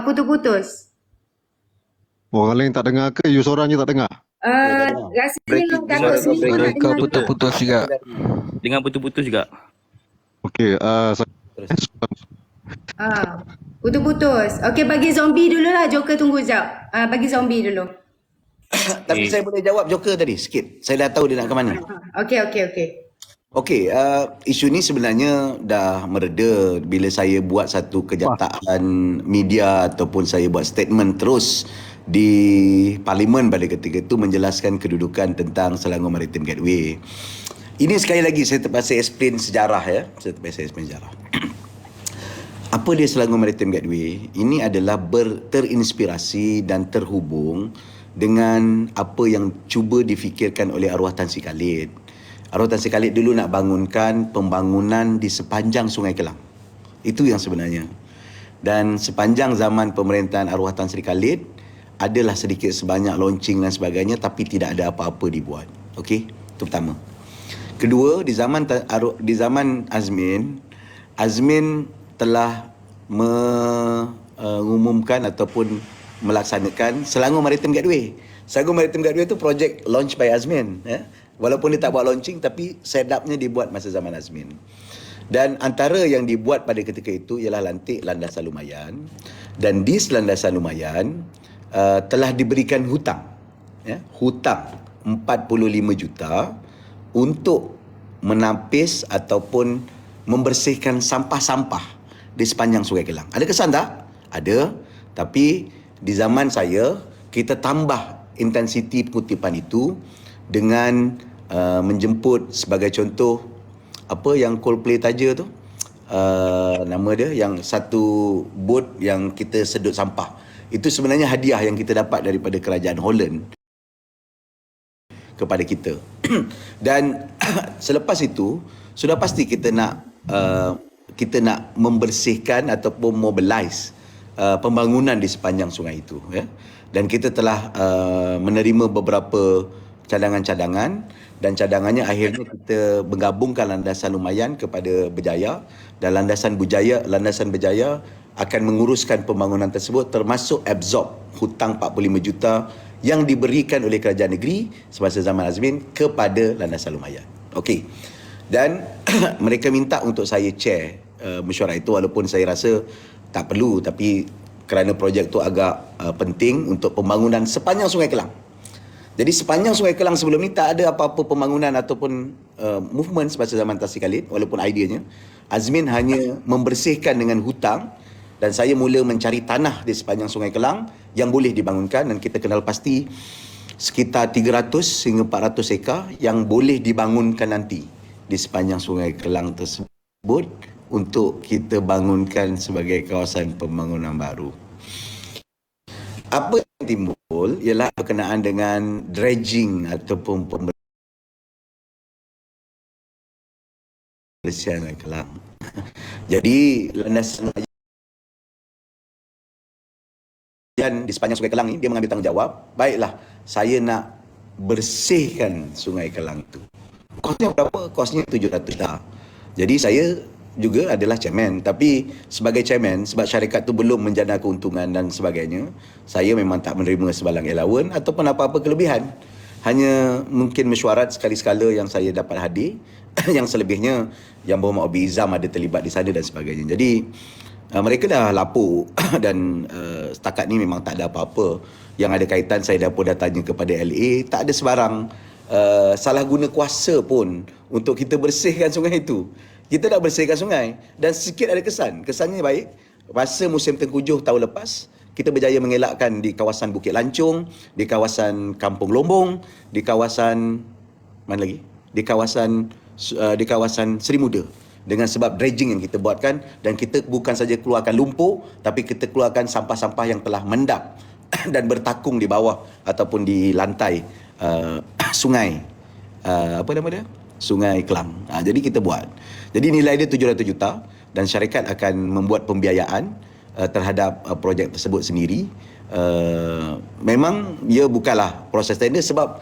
Putus-putus. Orang lain tak dengar ke? You seorang je tak dengar? Rasanya takut semua tak dengar. Putus-putus juga. Dengan putus-putus juga. Okey, Putus-putus. Okey, bagi zombie dulu lah. Joker tunggu sekejap. Bagi zombie dulu. Tapi saya boleh jawab Joker tadi sikit. Saya dah tahu dia nak ke mana. Okey, isu ni sebenarnya dah mereda bila saya buat satu kenyataan media ataupun saya buat statement terus di parlimen pada ketika itu menjelaskan kedudukan tentang Selangor Maritime Gateway. Ini sekali lagi saya terpaksa explain sejarah ya. Apa dia Selangor Maritime Gateway? Ini adalah terinspirasi dan terhubung dengan apa yang cuba difikirkan oleh arwah Tan Sri Khalid. Arwah Tan Sri Khalid dulu nak bangunkan pembangunan di sepanjang Sungai Kelang. Itu yang sebenarnya. Dan sepanjang zaman pemerintahan arwah Tan Sri Khalid, adalah sedikit sebanyak launching dan sebagainya, tapi tidak ada apa-apa dibuat. Okey, itu pertama. Kedua, di zaman Azmin telah mengumumkan ataupun melaksanakan Selangor Maritime Gateway. Selangor Maritime Gateway itu projek launch by Azmin. Walaupun dia tak buat launching, tapi setup-nya dibuat masa zaman Azmin. Dan antara yang dibuat pada ketika itu ialah lantik landasan lumayan. Dan di landasan lumayan telah diberikan hutang. Hutang 45 juta untuk menapis ataupun membersihkan sampah-sampah di sepanjang Sungai Kelang. Ada kesan tak? Ada. Tapi di zaman saya, kita tambah intensiti pengutipan itu dengan menjemput sebagai contoh apa yang Coldplay taja tu, nama dia yang satu bot yang kita sedut sampah. Itu sebenarnya hadiah yang kita dapat daripada kerajaan Holland kepada kita. Dan selepas itu sudah pasti kita nak membersihkan ataupun mobilize pembangunan di sepanjang sungai itu, ya. Dan kita telah menerima beberapa cadangan-cadangan, dan cadangannya akhirnya kita menggabungkan landasan lumayan kepada Berjaya, dan landasan Berjaya akan menguruskan pembangunan tersebut, termasuk absorb hutang 45 juta yang diberikan oleh kerajaan negeri semasa zaman Azmin kepada landasan lumayan. Okey. Dan mereka minta untuk saya chair mesyuarat itu, walaupun saya rasa tak perlu, tapi kerana projek itu agak penting untuk pembangunan sepanjang Sungai Kelang. Jadi sepanjang Sungai Kelang sebelum ni tak ada apa-apa pembangunan ataupun movement semasa zaman Tan Sri Khalid, walaupun idenya Azmin hanya membersihkan dengan hutang, dan saya mula mencari tanah di sepanjang Sungai Kelang yang boleh dibangunkan. Dan kita kenal pasti sekitar 300 hingga 400 ekar yang boleh dibangunkan nanti di sepanjang Sungai Kelang tersebut untuk kita bangunkan sebagai kawasan pembangunan baru. Apa yang timbul ialah berkenaan dengan dredging ataupun pembersihan Sungai Kelang. Jadi landasan di sepanjang Sungai Kelang ni dia mengambil tanggungjawab, baiklah saya nak bersihkan Sungai Kelang tu. Kosnya berapa? Kosnya 700 juta. Jadi saya juga adalah chairman, tapi sebagai chairman sebab syarikat tu belum menjana keuntungan dan sebagainya, saya memang tak menerima sebalang allowance ataupun apa-apa kelebihan. Hanya mungkin mesyuarat sekali-sekala yang saya dapat hadir. Yang selebihnya yang Berhormat Obi Izam ada terlibat di sana dan sebagainya. Jadi mereka dah lapor dan setakat ni memang tak ada apa-apa yang ada kaitan. Saya dah tanya kepada LA, tak ada sebarang salah guna kuasa pun untuk kita bersihkan sungai itu. Kita dah bersihkan sungai dan sikit ada kesan. Kesannya baik. Masa musim tengkujuh tahun lepas, kita berjaya mengelakkan di kawasan Bukit Lancung, di kawasan Kampung Lombong, di kawasan mana lagi? Di kawasan Seri Muda. Dengan sebab dredging yang kita buatkan, dan kita bukan saja keluarkan lumpur, tapi kita keluarkan sampah-sampah yang telah mendap dan bertakung di bawah ataupun di lantai sungai apa nama dia? Sungai Kelang. Jadi kita buat. Jadi nilai dia 700 juta dan syarikat akan membuat pembiayaan terhadap projek tersebut sendiri. Memang ia bukanlah proses tender sebab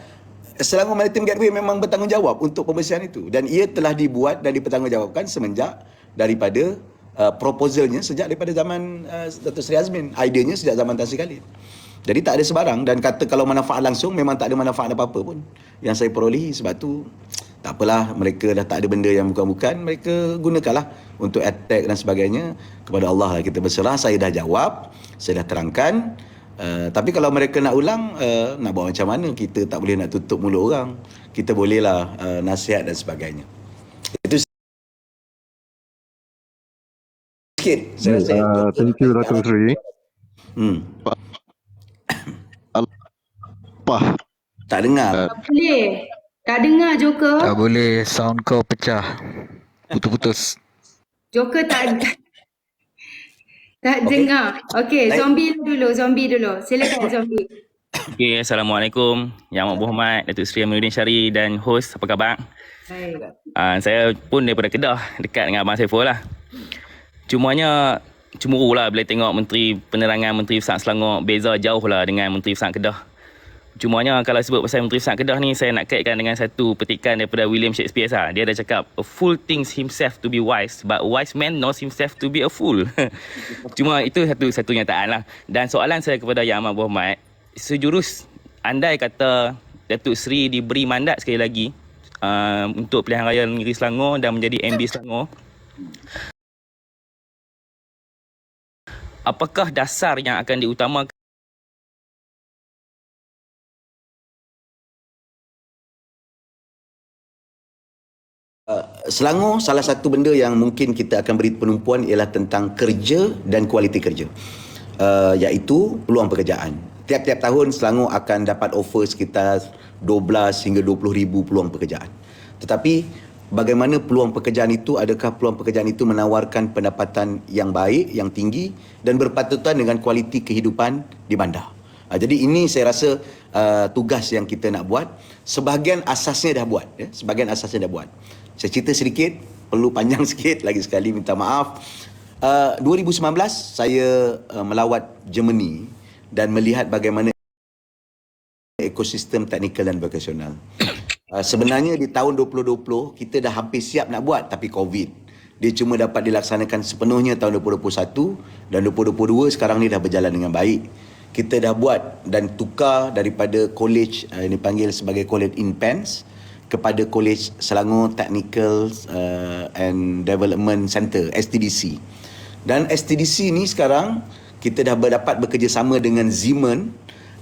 Selangor Maritime Gateway memang bertanggungjawab untuk pembersihan itu dan ia telah dibuat dan dipertanggungjawabkan semenjak daripada proposalnya sejak daripada zaman Datuk Seri Azmin. Ideanya sejak zaman Tan Sri Khalid. Jadi tak ada sebarang dan kata kalau manfaat langsung memang tak ada manfaat apa-apa pun yang saya perolehi. Sebab tu tak apalah, mereka dah tak ada benda yang bukan-bukan, mereka gunakanlah untuk attack dan sebagainya. Kepada Allah lah kita berserah. Saya dah jawab, saya dah terangkan. Tapi kalau mereka nak ulang, nak buat macam mana? Kita tak boleh nak tutup mulut orang. Kita bolehlah nasihat dan sebagainya. Itu sikit saya rasa. Thank you Datuk Seri. Apa? Tak dengar. Tak boleh. Tak dengar Joker. Tak boleh, sound kau pecah. Putus-putus. Joker tak dengar. Okey, zombie dulu. Silakan zombie. Okay, Assalamualaikum. Yang Amat Berhormat Datuk Seri Aminuddin Syari dan host, apa khabar? Baik. Saya pun daripada Kedah, dekat dengan Abang Saiful lah. Cumanya cemburu lah bila tengok Menteri Penerangan, Menteri Besar Selangor beza jauh lah dengan Menteri Besar Kedah. Cumanya kalau sebut pasal Menteri Besar Kedah ni, saya nak kaitkan dengan satu petikan daripada William Shakespeare lah. Dia ada cakap, a fool thinks himself to be wise, but a wise man knows himself to be a fool. Cuma itu satu nyataan lah. Dan soalan saya kepada Yang Amat Berhormat, sejurus andai kata Datuk Seri diberi mandat sekali lagi untuk pilihan raya negeri Selangor dan menjadi MB Selangor, apakah dasar yang akan diutamakan Selangor, salah satu benda yang mungkin kita akan beri penumpuan ialah tentang kerja dan kualiti kerja, iaitu peluang pekerjaan. Tiap-tiap tahun Selangor akan dapat offer sekitar 12 hingga 20 ribu peluang pekerjaan. Tetapi bagaimana peluang pekerjaan itu, adakah peluang pekerjaan itu menawarkan pendapatan yang baik, yang tinggi dan berpatutan dengan kualiti kehidupan di bandar. Jadi ini saya rasa tugas yang kita nak buat. Sebahagian asasnya dah buat, sebahagian asasnya dah buat. Saya cerita sedikit, perlu panjang sikit, lagi sekali minta maaf. 2019 saya melawat Germany dan melihat bagaimana ekosistem teknikal dan vokasional. Sebenarnya di tahun 2020 kita dah hampir siap nak buat, tapi COVID. Dia cuma dapat dilaksanakan sepenuhnya tahun 2021 dan 2022 sekarang ni dah berjalan dengan baik. Kita dah buat dan tukar daripada college yang dipanggil sebagai College in Pens kepada College Selangor Technical and Development Center, STDC. Dan STDC ni sekarang kita dah dapat bekerjasama dengan Siemens.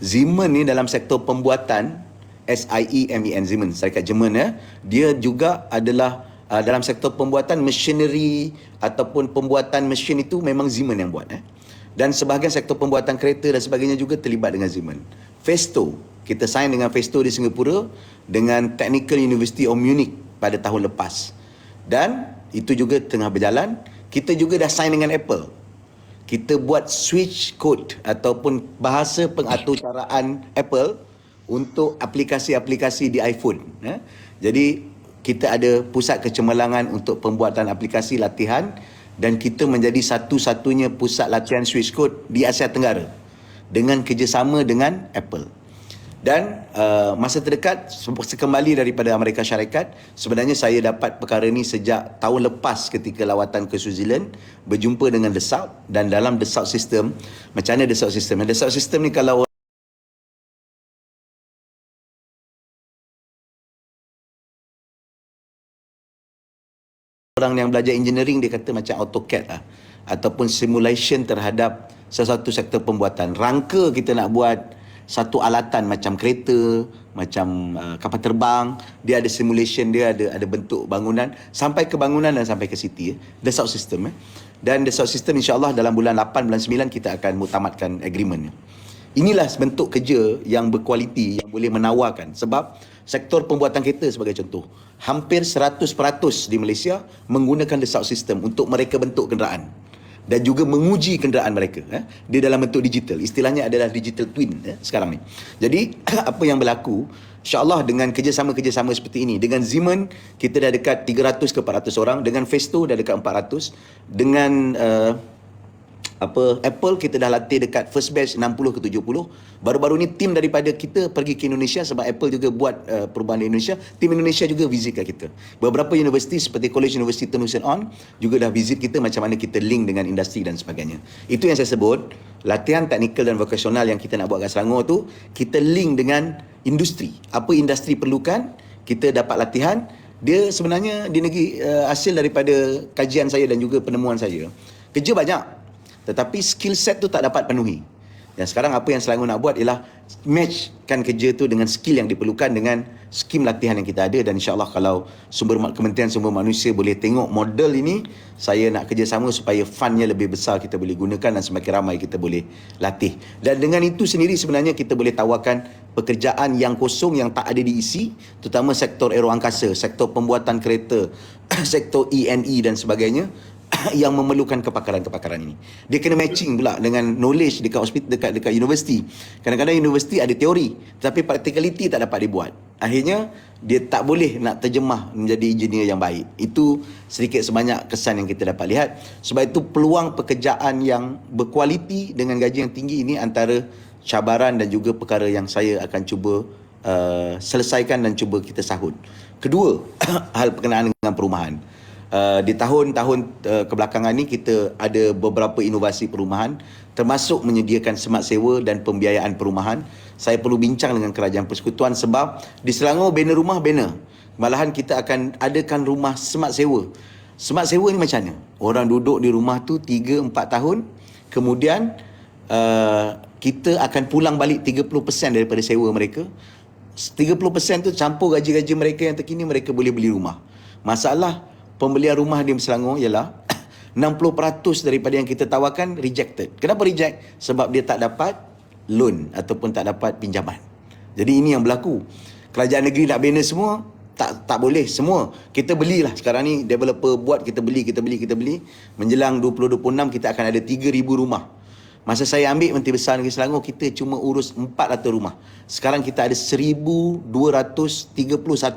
Siemens ni dalam sektor pembuatan, SIEMEN, Siemens, syarikat Jerman ya. Dia juga adalah dalam sektor pembuatan machinery ataupun pembuatan mesin itu memang Siemens yang buat. Dan sebahagian sektor pembuatan kereta dan sebagainya juga terlibat dengan Siemens. Festo Kita sign dengan Festo di Singapura, dengan Technical University of Munich pada tahun lepas. Dan itu juga tengah berjalan. Kita juga dah sign dengan Apple. Kita buat switch code ataupun bahasa pengaturcaraan Apple untuk aplikasi-aplikasi di iPhone. Jadi kita ada pusat kecemerlangan untuk pembuatan aplikasi latihan dan kita menjadi satu-satunya pusat latihan switch code di Asia Tenggara dengan kerjasama dengan Apple. Dan masa terdekat, sekembali daripada Amerika Syarikat, sebenarnya saya dapat perkara ni sejak tahun lepas ketika lawatan ke Switzerland, berjumpa dengan Dassault. Dan dalam Dassault System, macam mana Dassault System? Dassault System ni kalau orang yang belajar engineering, dia kata macam AutoCAD lah, ataupun simulation terhadap sesuatu sektor pembuatan. Rangka kita nak buat satu alatan macam kereta, macam kapal terbang, dia ada simulation, dia ada bentuk bangunan sampai ke bangunan dan sampai ke city. Dassault System. Dan Dassault System insya-Allah dalam bulan 8, bulan 9 kita akan muktamadkan agreement. Inilah bentuk kerja yang berkualiti, yang boleh menawarkan. Sebab sektor pembuatan kereta sebagai contoh, hampir 100% di Malaysia menggunakan Dassault System untuk mereka bentuk kenderaan dan juga menguji kenderaan mereka. Dia dalam bentuk digital. Istilahnya adalah digital twin sekarang ni. Jadi apa yang berlaku, insya-Allah dengan kerjasama-kerjasama seperti ini, dengan Siemens kita dah dekat 300 ke 400 orang, dengan Festo dah dekat 400, dengan Apple kita dah latih dekat first batch 60 ke 70. Baru-baru ni tim daripada kita pergi ke Indonesia sebab Apple juga buat perubahan di Indonesia. Tim Indonesia juga visit kat kita. Beberapa universiti seperti College University Tenusan On juga dah visit kita, macam mana kita link dengan industri dan sebagainya. Itu yang saya sebut, latihan teknikal dan vokasional yang kita nak buat kat Selangor tu, kita link dengan industri. Apa industri perlukan, kita dapat latihan. Dia sebenarnya di negeri hasil daripada kajian saya dan juga penemuan saya. Kerja banyak, tetapi skill set tu tak dapat penuhi. Dan sekarang apa yang Selangor nak buat ialah matchkan kerja tu dengan skill yang diperlukan dengan skim latihan yang kita ada. Dan insya-Allah kalau Kementerian Sumber Manusia boleh tengok model ini, saya nak kerjasama supaya fundnya lebih besar kita boleh gunakan dan semakin ramai kita boleh latih. Dan dengan itu sendiri sebenarnya kita boleh tawarkan pekerjaan yang kosong yang tak ada diisi, terutama sektor aeroangkasa, sektor pembuatan kereta, sektor E&E dan sebagainya yang memerlukan kepakaran-kepakaran ini. Dia kena matching pula dengan knowledge dekat hospital, dekat universiti. Kadang-kadang universiti ada teori, tapi practicality tak dapat dibuat. Akhirnya dia tak boleh nak terjemah menjadi engineer yang baik. Itu sedikit sebanyak kesan yang kita dapat lihat. Sebab itu peluang pekerjaan yang berkualiti dengan gaji yang tinggi ini antara cabaran dan juga perkara yang saya akan cuba selesaikan dan cuba kita sahut. Kedua, hal berkenaan dengan perumahan. Di tahun-tahun kebelakangan ni kita ada beberapa inovasi perumahan, termasuk menyediakan semat sewa dan pembiayaan perumahan. Saya perlu bincang dengan Kerajaan Persekutuan sebab di Selangor bina rumah bina. Malahan kita akan adakan rumah semat sewa. Semat sewa ni macam mana? Orang duduk di rumah tu 3-4 tahun, kemudian kita akan pulang balik 30% daripada sewa mereka. 30% tu campur gaji-gaji mereka yang terkini, mereka boleh beli rumah. Masalah pembelian rumah di Selangor ialah 60% daripada yang kita tawarkan rejected. Kenapa reject? Sebab dia tak dapat loan ataupun tak dapat pinjaman. Jadi ini yang berlaku. Kerajaan negeri nak bina semua, tak boleh semua. Kita belilah. Sekarang ni developer buat, kita beli. Menjelang 2026 kita akan ada 3,000 rumah. Masa saya ambil Menteri Besar Negeri Selangor, kita cuma urus 400 rumah. Sekarang kita ada 1,231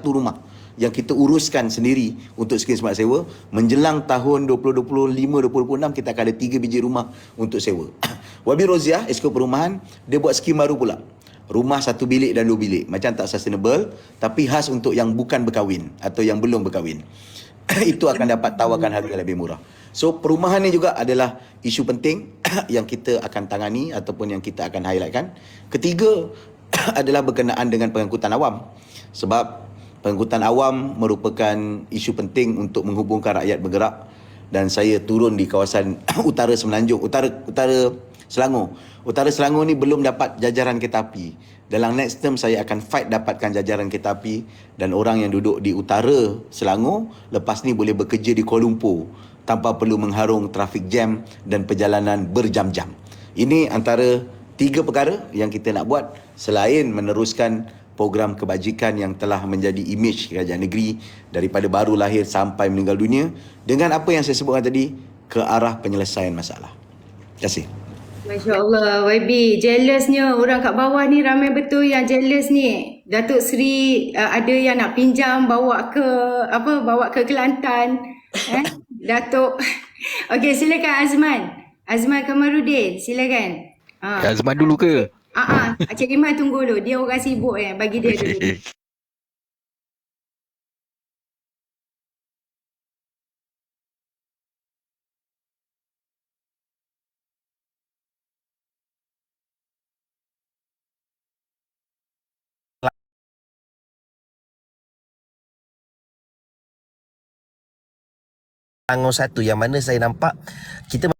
rumah yang kita uruskan sendiri untuk skim semat sewa. Menjelang tahun 2025-2026 kita akan ada 3 biji rumah untuk sewa. Wabi Roziah, Esko Perumahan, dia buat skim baru pula. Rumah 1 bilik dan 2 bilik. Macam tak sustainable, tapi khas untuk yang bukan berkahwin atau yang belum berkahwin. Itu akan dapat tawarkan harga lebih murah. So perumahan ni juga adalah isu penting yang kita akan tangani ataupun yang kita akan highlightkan. Ketiga adalah berkenaan dengan pengangkutan awam. Sebab pengangkutan awam merupakan isu penting untuk menghubungkan rakyat bergerak. Dan saya turun di kawasan utara Semenanjung, utara Selangor. Utara Selangor ni belum dapat jajaran kereta api. Dalam next term saya akan fight dapatkan jajaran kereta api, dan orang yang duduk di utara Selangor lepas ni boleh bekerja di Kuala Lumpur tanpa perlu mengharung trafik jam dan perjalanan berjam-jam. Ini antara 3 perkara yang kita nak buat selain meneruskan program kebajikan yang telah menjadi imej kerajaan negeri daripada baru lahir sampai meninggal dunia dengan apa yang saya sebutkan tadi, ke arah penyelesaian masalah. Terima kasih. Masya Allah, YB, jealousnya orang kat bawah ni ramai betul yang jealous ni. Datuk Seri ada yang nak pinjam bawa ke Kelantan. Datuk. Okey, silakan Azman. Azman Kamarudin, silakan. Azman dulu ke? Cik Iman tunggu dulu. Dia orang sibuk bagi dia dulu. Selangor 1 yang mana saya nampak kita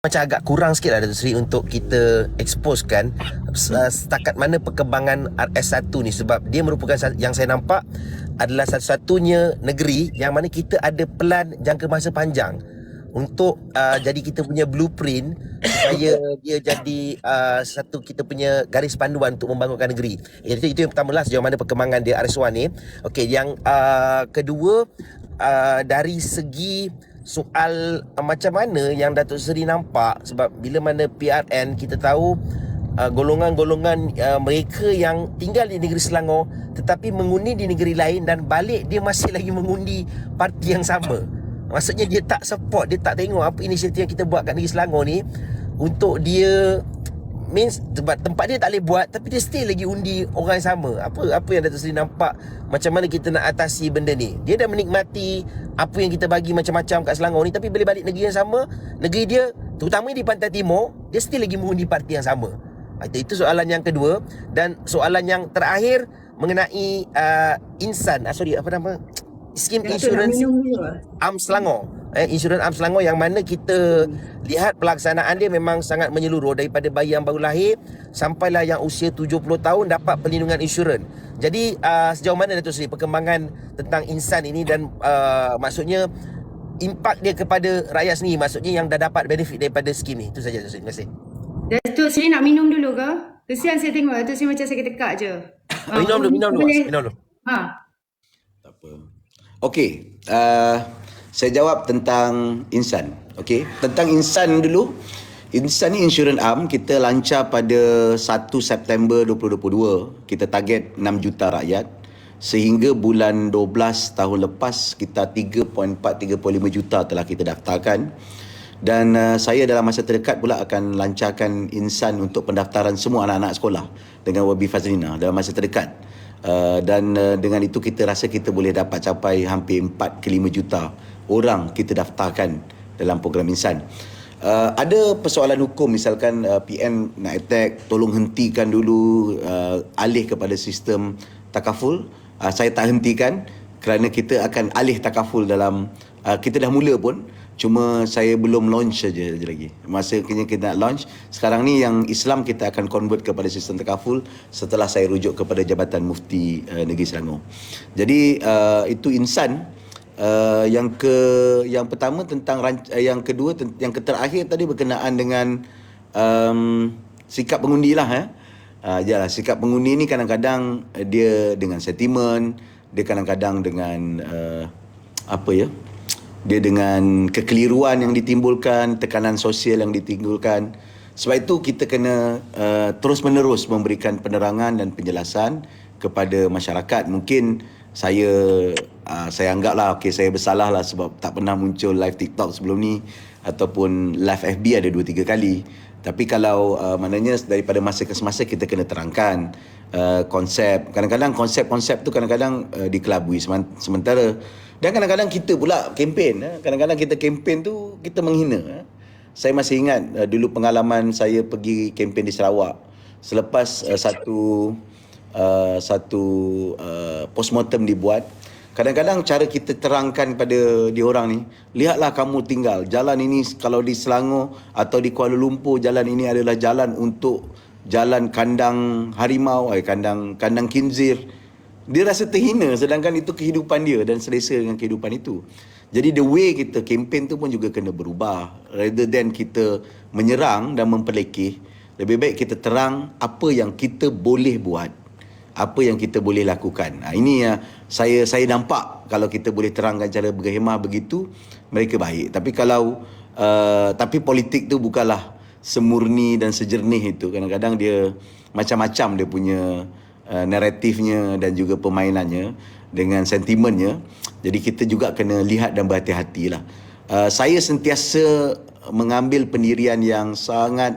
macam agak kurang sikit lah Datuk Seri untuk kita exposekan setakat mana perkembangan RS1 ni, sebab dia merupakan yang saya nampak adalah satu-satunya negeri yang mana kita ada pelan jangka masa panjang untuk jadi kita punya blueprint supaya dia jadi satu kita punya garis panduan untuk membangunkan negeri. Itu yang pertama lah sejauh mana perkembangan dia RS1 ni. Okey, yang kedua, dari segi soal macam mana yang Datuk Seri nampak, sebab bila mana PRN kita tahu golongan-golongan mereka yang tinggal di negeri Selangor tetapi mengundi di negeri lain dan balik dia masih lagi mengundi parti yang sama. Maksudnya dia tak support, dia tak tengok apa inisiatif yang kita buat kat negeri Selangor ni untuk dia sebab tempat dia tak boleh buat tapi dia still lagi undi orang yang sama. Apa yang Datuk Seri nampak macam mana kita nak atasi benda ni? Dia dah menikmati apa yang kita bagi macam-macam kat Selangor ni, tapi bila balik negeri yang sama, negeri dia terutama di Pantai Timur, dia still lagi mengundi parti yang sama. Itu soalan yang kedua. Dan soalan yang terakhir mengenai skim insurans Am Selangor. Insurans Am Selangor yang mana kita lihat pelaksanaan dia memang sangat menyeluruh daripada bayi yang baru lahir sampailah yang usia 70 tahun dapat perlindungan insurans. Jadi sejauh mana Datuk Seri perkembangan tentang insan ini dan maksudnya impak dia kepada rakyat sendiri, maksudnya yang dah dapat benefit daripada skim ni. Itu saja Datuk Seri. Terima kasih. Datuk Seri nak minum dulu ke? Kesian saya tengok Datuk Seri macam sakit tekak je. Minum dulu. Tak apa. Okey, saya jawab tentang insan. Okey, tentang insan dulu. Insan ni insurans am kita lancar pada 1 September 2022. Kita target 6 juta rakyat. Sehingga bulan 12 tahun lepas kita 3.4-3.5 juta telah kita daftarkan. Dan saya dalam masa terdekat pula akan lancarkan insan untuk pendaftaran semua anak-anak sekolah dengan Wabi Fazlina dalam masa terdekat. Dan dengan itu kita rasa kita boleh dapat capai hampir 4 ke 5 juta orang kita daftarkan dalam program insan. Ada persoalan hukum, misalkan PN nak attack, tolong hentikan dulu, alih kepada sistem takaful. Saya tak hentikan kerana kita akan alih takaful dalam kita dah mula pun, cuma saya belum launch saja lagi. Masa kita nak launch sekarang ni, yang Islam kita akan convert kepada sistem takaful setelah saya rujuk kepada Jabatan Mufti Negeri Selangor. Jadi itu insan. Yang pertama tentang yang kedua, yang terakhir tadi berkenaan dengan sikap pengundi lah. Sikap pengundi ni kadang-kadang dia dengan sentimen, dia kadang-kadang dengan dia dengan kekeliruan yang ditimbulkan, tekanan sosial yang ditimbulkan. Sebab itu kita kena terus-menerus memberikan penerangan dan penjelasan kepada masyarakat. Mungkin saya anggaplah saya bersalah lah sebab tak pernah muncul live TikTok sebelum ni ataupun live FB ada 2-3 kali. Tapi kalau maknanya daripada masa ke semasa kita kena terangkan konsep. Kadang-kadang konsep-konsep tu kadang-kadang dikelabui sementara. Dan kadang-kadang kita pula kempen. Kadang-kadang kita kempen tu kita menghina. Saya masih ingat dulu pengalaman saya pergi kempen di Sarawak. Selepas satu postmortem dibuat, kadang-kadang cara kita terangkan pada diorang ni, lihatlah kamu tinggal jalan ini, kalau di Selangor atau di Kuala Lumpur, jalan ini adalah jalan untuk jalan kandang harimau, kandang khinzir. Dia rasa terhina sedangkan itu kehidupan dia dan selesa dengan kehidupan itu. Jadi the way kita kempen tu pun juga kena berubah. Rather than kita menyerang dan memperlekeh, lebih baik kita terang apa yang kita boleh buat, apa yang kita boleh lakukan. Ini yang saya nampak kalau kita boleh terangkan cara berkhemah begitu, mereka baik. Tapi kalau tapi politik tu bukanlah semurni dan sejernih itu. Kadang-kadang dia macam-macam dia punya naratifnya dan juga permainannya dengan sentimennya. Jadi kita juga kena lihat dan berhati-hatilah. Saya sentiasa mengambil pendirian yang sangat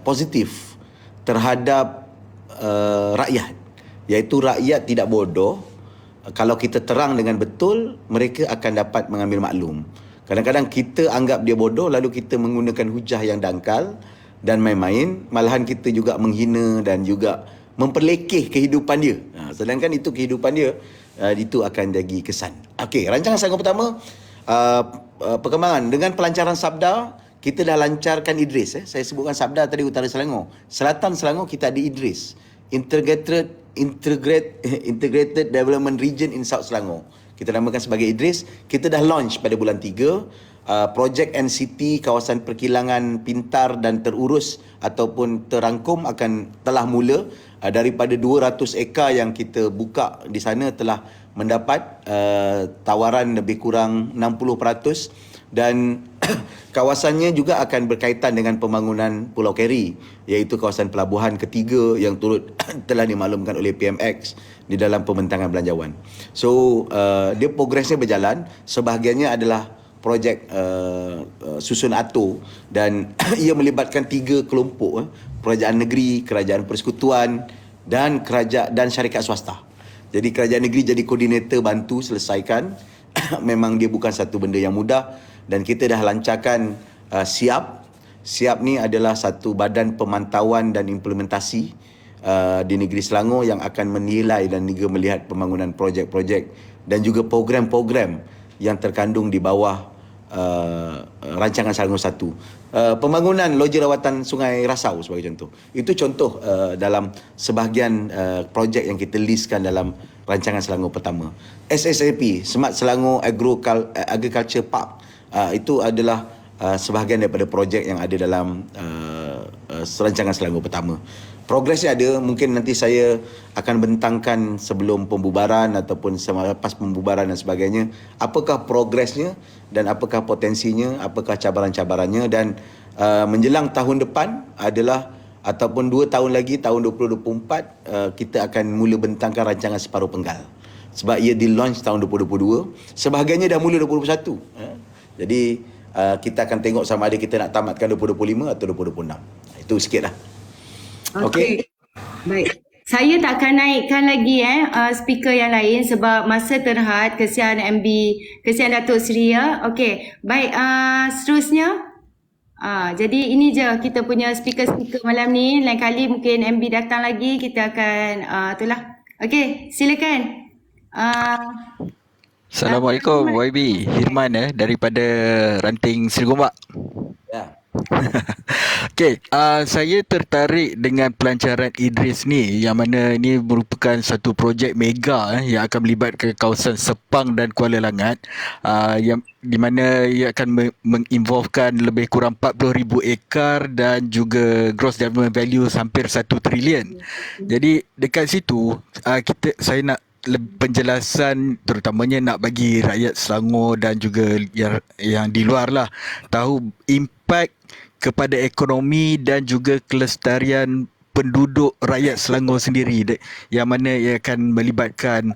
positif terhadap rakyat, iaitu rakyat tidak bodoh. Kalau kita terang dengan betul, mereka akan dapat mengambil maklum. Kadang-kadang kita anggap dia bodoh, lalu kita menggunakan hujah yang dangkal dan main-main, malahan kita juga menghina dan juga memperlekeh kehidupan dia. Sedangkan itu kehidupan dia, itu akan jadi kesan. Okey, rancangan Selangor pertama, perkembangan dengan pelancaran Sabda. Kita dah lancarkan Idris. Saya sebutkan Sabda tadi, Utara Selangor. Selatan Selangor kita ada Idris, Integrated Development Region in South Selangor. Kita namakan sebagai Idris. Kita dah launch pada bulan 3. Projek NCT, kawasan perkilangan pintar dan terurus ataupun terangkum telah mula. Daripada 200 ekar yang kita buka di sana telah mendapat tawaran lebih kurang 60%. Dan kawasannya juga akan berkaitan dengan pembangunan Pulau Keri, iaitu kawasan pelabuhan ketiga yang turut telah dimaklumkan oleh PMX di dalam pembentangan belanjawan. So dia progresnya berjalan. Sebahagiannya adalah projek susun atur dan ia melibatkan 3 kelompok, kerajaan negeri, kerajaan persekutuan dan syarikat swasta. Jadi kerajaan negeri jadi koordinator bantu selesaikan. Memang dia bukan satu benda yang mudah. Dan kita dah lancarkan SIAP ni adalah satu badan pemantauan dan implementasi di negeri Selangor yang akan menilai dan juga melihat pembangunan projek-projek dan juga program-program yang terkandung di bawah rancangan Selangor 1. Pembangunan loji rawatan Sungai Rasau sebagai contoh. Itu contoh dalam sebahagian projek yang kita listkan dalam rancangan Selangor pertama. SSAP, Smart Selangor Agriculture Park. Itu adalah sebahagian daripada projek yang ada dalam rancangan Selangor pertama. Progresnya ada, mungkin nanti saya akan bentangkan sebelum pembubaran ataupun selepas pembubaran dan sebagainya, apakah progresnya dan apakah potensinya, apakah cabaran-cabarannya. Dan menjelang tahun depan adalah ataupun 2 tahun lagi, tahun 2024, kita akan mula bentangkan rancangan separuh penggal. Sebab ia di-launch tahun 2022, sebahagiannya dah mula 2021. Jadi kita akan tengok sama ada kita nak tamatkan 2025 atau 2026. Itu sikit lah. Okey. Baik. Saya tak akan naikkan lagi speaker yang lain sebab masa terhad. Kesian MB, kesian Datuk Seri ya. Okey. Baik, seterusnya. Jadi ini je kita punya speaker-speaker malam ni. Lain kali mungkin MB datang lagi, kita akan itulah. Okey, silakan. Assalamualaikum YB, Hirman daripada Ranting Seri Gombak. Ya. Okey, saya tertarik dengan pelancaran Idris ni, yang mana ini merupakan satu projek mega yang akan melibatkan kawasan Sepang dan Kuala Langat, yang di mana ia akan menginvolvekan lebih kurang 40,000 ekar dan juga gross development value hampir 1 trilion. Jadi dekat situ saya nak penjelasan, terutamanya nak bagi rakyat Selangor dan juga yang di luar lah tahu impak kepada ekonomi dan juga kelestarian penduduk rakyat Selangor sendiri, yang mana ia akan melibatkan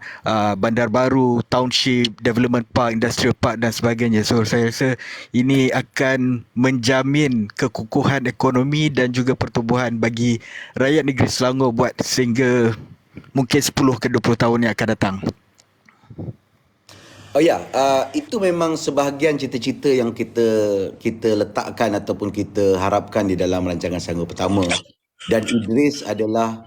bandar baru, township, development park, industrial park dan sebagainya. So saya rasa ini akan menjamin kekukuhan ekonomi dan juga pertumbuhan bagi rakyat negeri Selangor buat sehingga mungkin 10 ke 20 tahun yang akan datang. Oh ya, itu memang sebahagian cita-cita yang kita letakkan ataupun kita harapkan di dalam rancangan Selangor pertama. Dan Idris adalah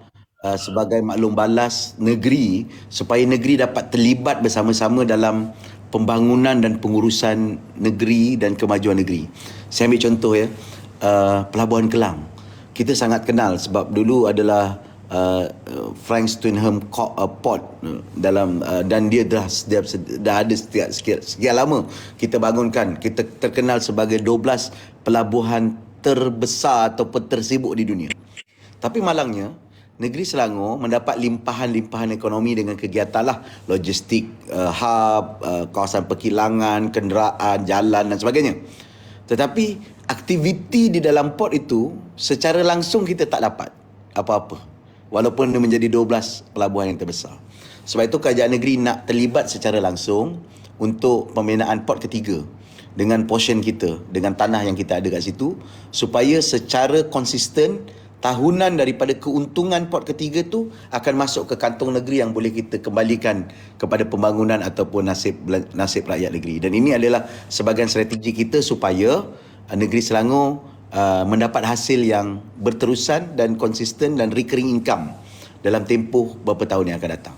sebagai maklum balas negeri, supaya negeri dapat terlibat bersama-sama dalam pembangunan dan pengurusan negeri dan kemajuan negeri. Saya ambil contoh Pelabuhan Kelang. Kita sangat kenal sebab dulu adalah Frank Swinham Port dalam dan dia dah ada sekian lama kita bangunkan. Kita terkenal sebagai 12 pelabuhan terbesar ataupun tersibuk di dunia. Tapi malangnya, negeri Selangor mendapat limpahan-limpahan ekonomi dengan kegiatan lah, logistik, hub, kawasan perkilangan, kenderaan, jalan dan sebagainya. Tetapi aktiviti di dalam port itu secara langsung kita tak dapat apa-apa. Walaupun dia menjadi 12 pelabuhan yang terbesar. Sebab itu kerajaan negeri nak terlibat secara langsung untuk pembinaan port ketiga dengan portion kita, dengan tanah yang kita ada kat situ, supaya secara konsisten tahunan daripada keuntungan port ketiga tu akan masuk ke kantong negeri yang boleh kita kembalikan kepada pembangunan ataupun nasib rakyat negeri. Dan ini adalah sebahagian strategi kita supaya negeri Selangor mendapat hasil yang berterusan dan konsisten dan recurring income dalam tempoh beberapa tahun yang akan datang.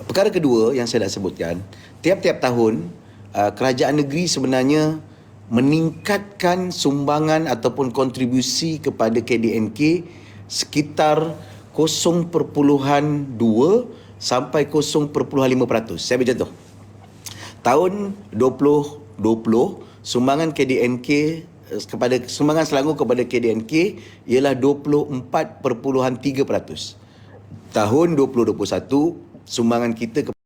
Perkara kedua yang saya nak sebutkan, tiap-tiap tahun kerajaan negeri sebenarnya meningkatkan sumbangan ataupun kontribusi kepada KDNK sekitar 0.2 sampai 0.5%. Saya bercontoh. Tahun 2020, sumbangan KDNK sumbangan Selangor kepada KDNK ialah 24.3%. Tahun 2021, sumbangan kita ke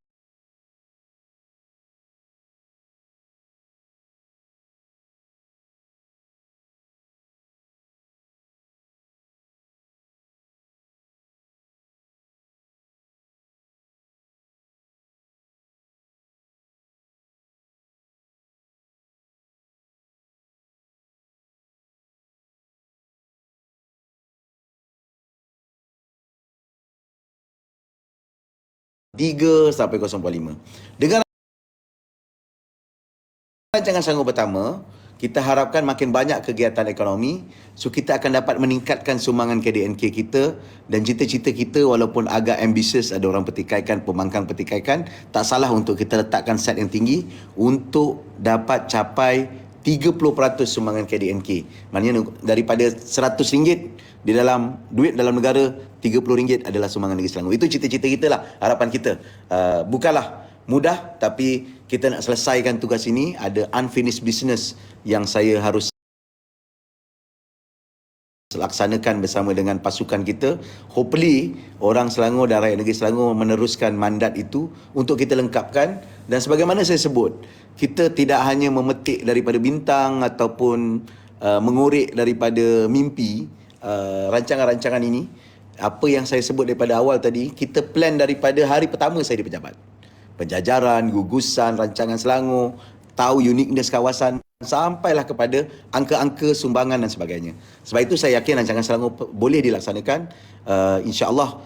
3 sampai 0.5. Dengan rancangan Selangor pertama, kita harapkan makin banyak kegiatan ekonomi, so kita akan dapat meningkatkan sumbangan KDNK kita, dan cita-cita kita walaupun agak ambitious, ada orang petikaikan, pembangkang petikaikan, tak salah untuk kita letakkan set yang tinggi untuk dapat capai 30% sumbangan KDNK. Maknanya daripada RM100 di dalam duit dalam negara, RM30 adalah sumbangan negeri Selangor. Itu cita-cita kita lah, harapan kita. Bukanlah mudah, tapi kita nak selesaikan tugas ini. Ada unfinished business yang saya harus laksanakan bersama dengan pasukan kita. Hopefully orang Selangor dan rakyat negeri Selangor meneruskan mandat itu untuk kita lengkapkan. Dan sebagaimana saya sebut, kita tidak hanya memetik daripada bintang ataupun mengorek daripada mimpi rancangan-rancangan ini. Apa yang saya sebut daripada awal tadi, kita plan daripada hari pertama saya di pejabat. Penjajaran, gugusan, rancangan Selangor, tahu uniqueness kawasan, sampailah kepada angka-angka sumbangan dan sebagainya. Sebab itu saya yakin rancangan Selangor boleh dilaksanakan, insya-Allah,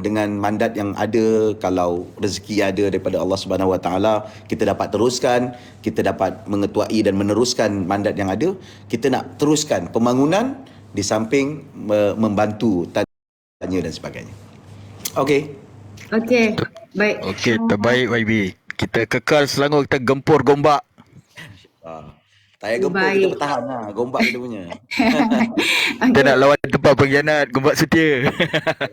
dengan mandat yang ada. Kalau rezeki ada daripada Allah Subhanahu Wa Taala, kita dapat teruskan, kita dapat mengetuai dan meneruskan mandat yang ada. Kita nak teruskan pembangunan di samping membantu tanya dan sebagainya. Okey. Okey, baik. Okey, terbaik YB. Kita kekal Selangor, kita gempur Gombak. Tak payah gempur, kita bertahan lah. Gombak kita punya. Kita nak lawan tempat pengkhianat, Gombak setia.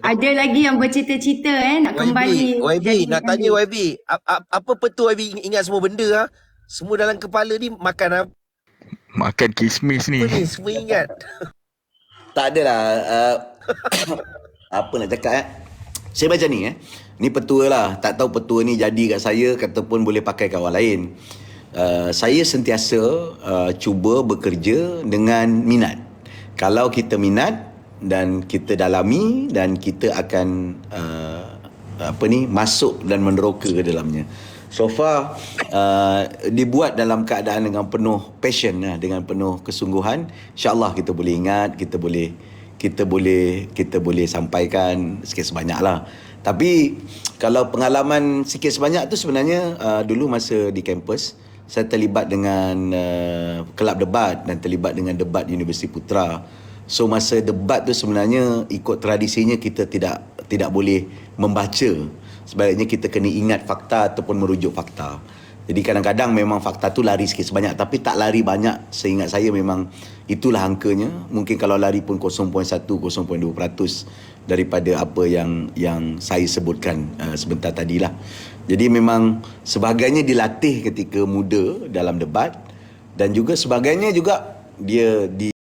Ada lagi yang bercita-cita nak kembali. YB, nak tanya YB, apa betul YB ingat semua benda ah? Semua dalam kepala ni makan apa? Makan kismis ni. Apa ni semua ingat? Tak adalah. Apa nak cakap Saya macam ni Ni petua lah. Tak tahu petua ni jadi kat saya ataupun boleh pakai kat orang lain. Saya sentiasa cuba bekerja dengan minat. Kalau kita minat dan kita dalami, dan kita akan masuk dan meneroka ke dalamnya. So far dibuat dalam keadaan dengan penuh passion, dengan penuh kesungguhan. InsyaAllah kita boleh ingat, kita boleh sampaikan sikit sebanyak lah. Tapi kalau pengalaman sikit sebanyak tu sebenarnya dulu masa di kampus saya terlibat dengan kelab debat dan terlibat dengan debat Universiti Putra. So masa debat tu sebenarnya ikut tradisinya kita tidak boleh membaca. Sebaliknya kita kena ingat fakta ataupun merujuk fakta. Jadi kadang-kadang memang fakta tu lari sikit sebanyak, tapi tak lari banyak. Seingat saya memang itulah angkanya. Mungkin kalau lari pun 0.1, 0.2% daripada apa yang saya sebutkan sebentar tadilah. Jadi memang sebagainya dilatih ketika muda dalam debat, dan juga sebagainya juga dia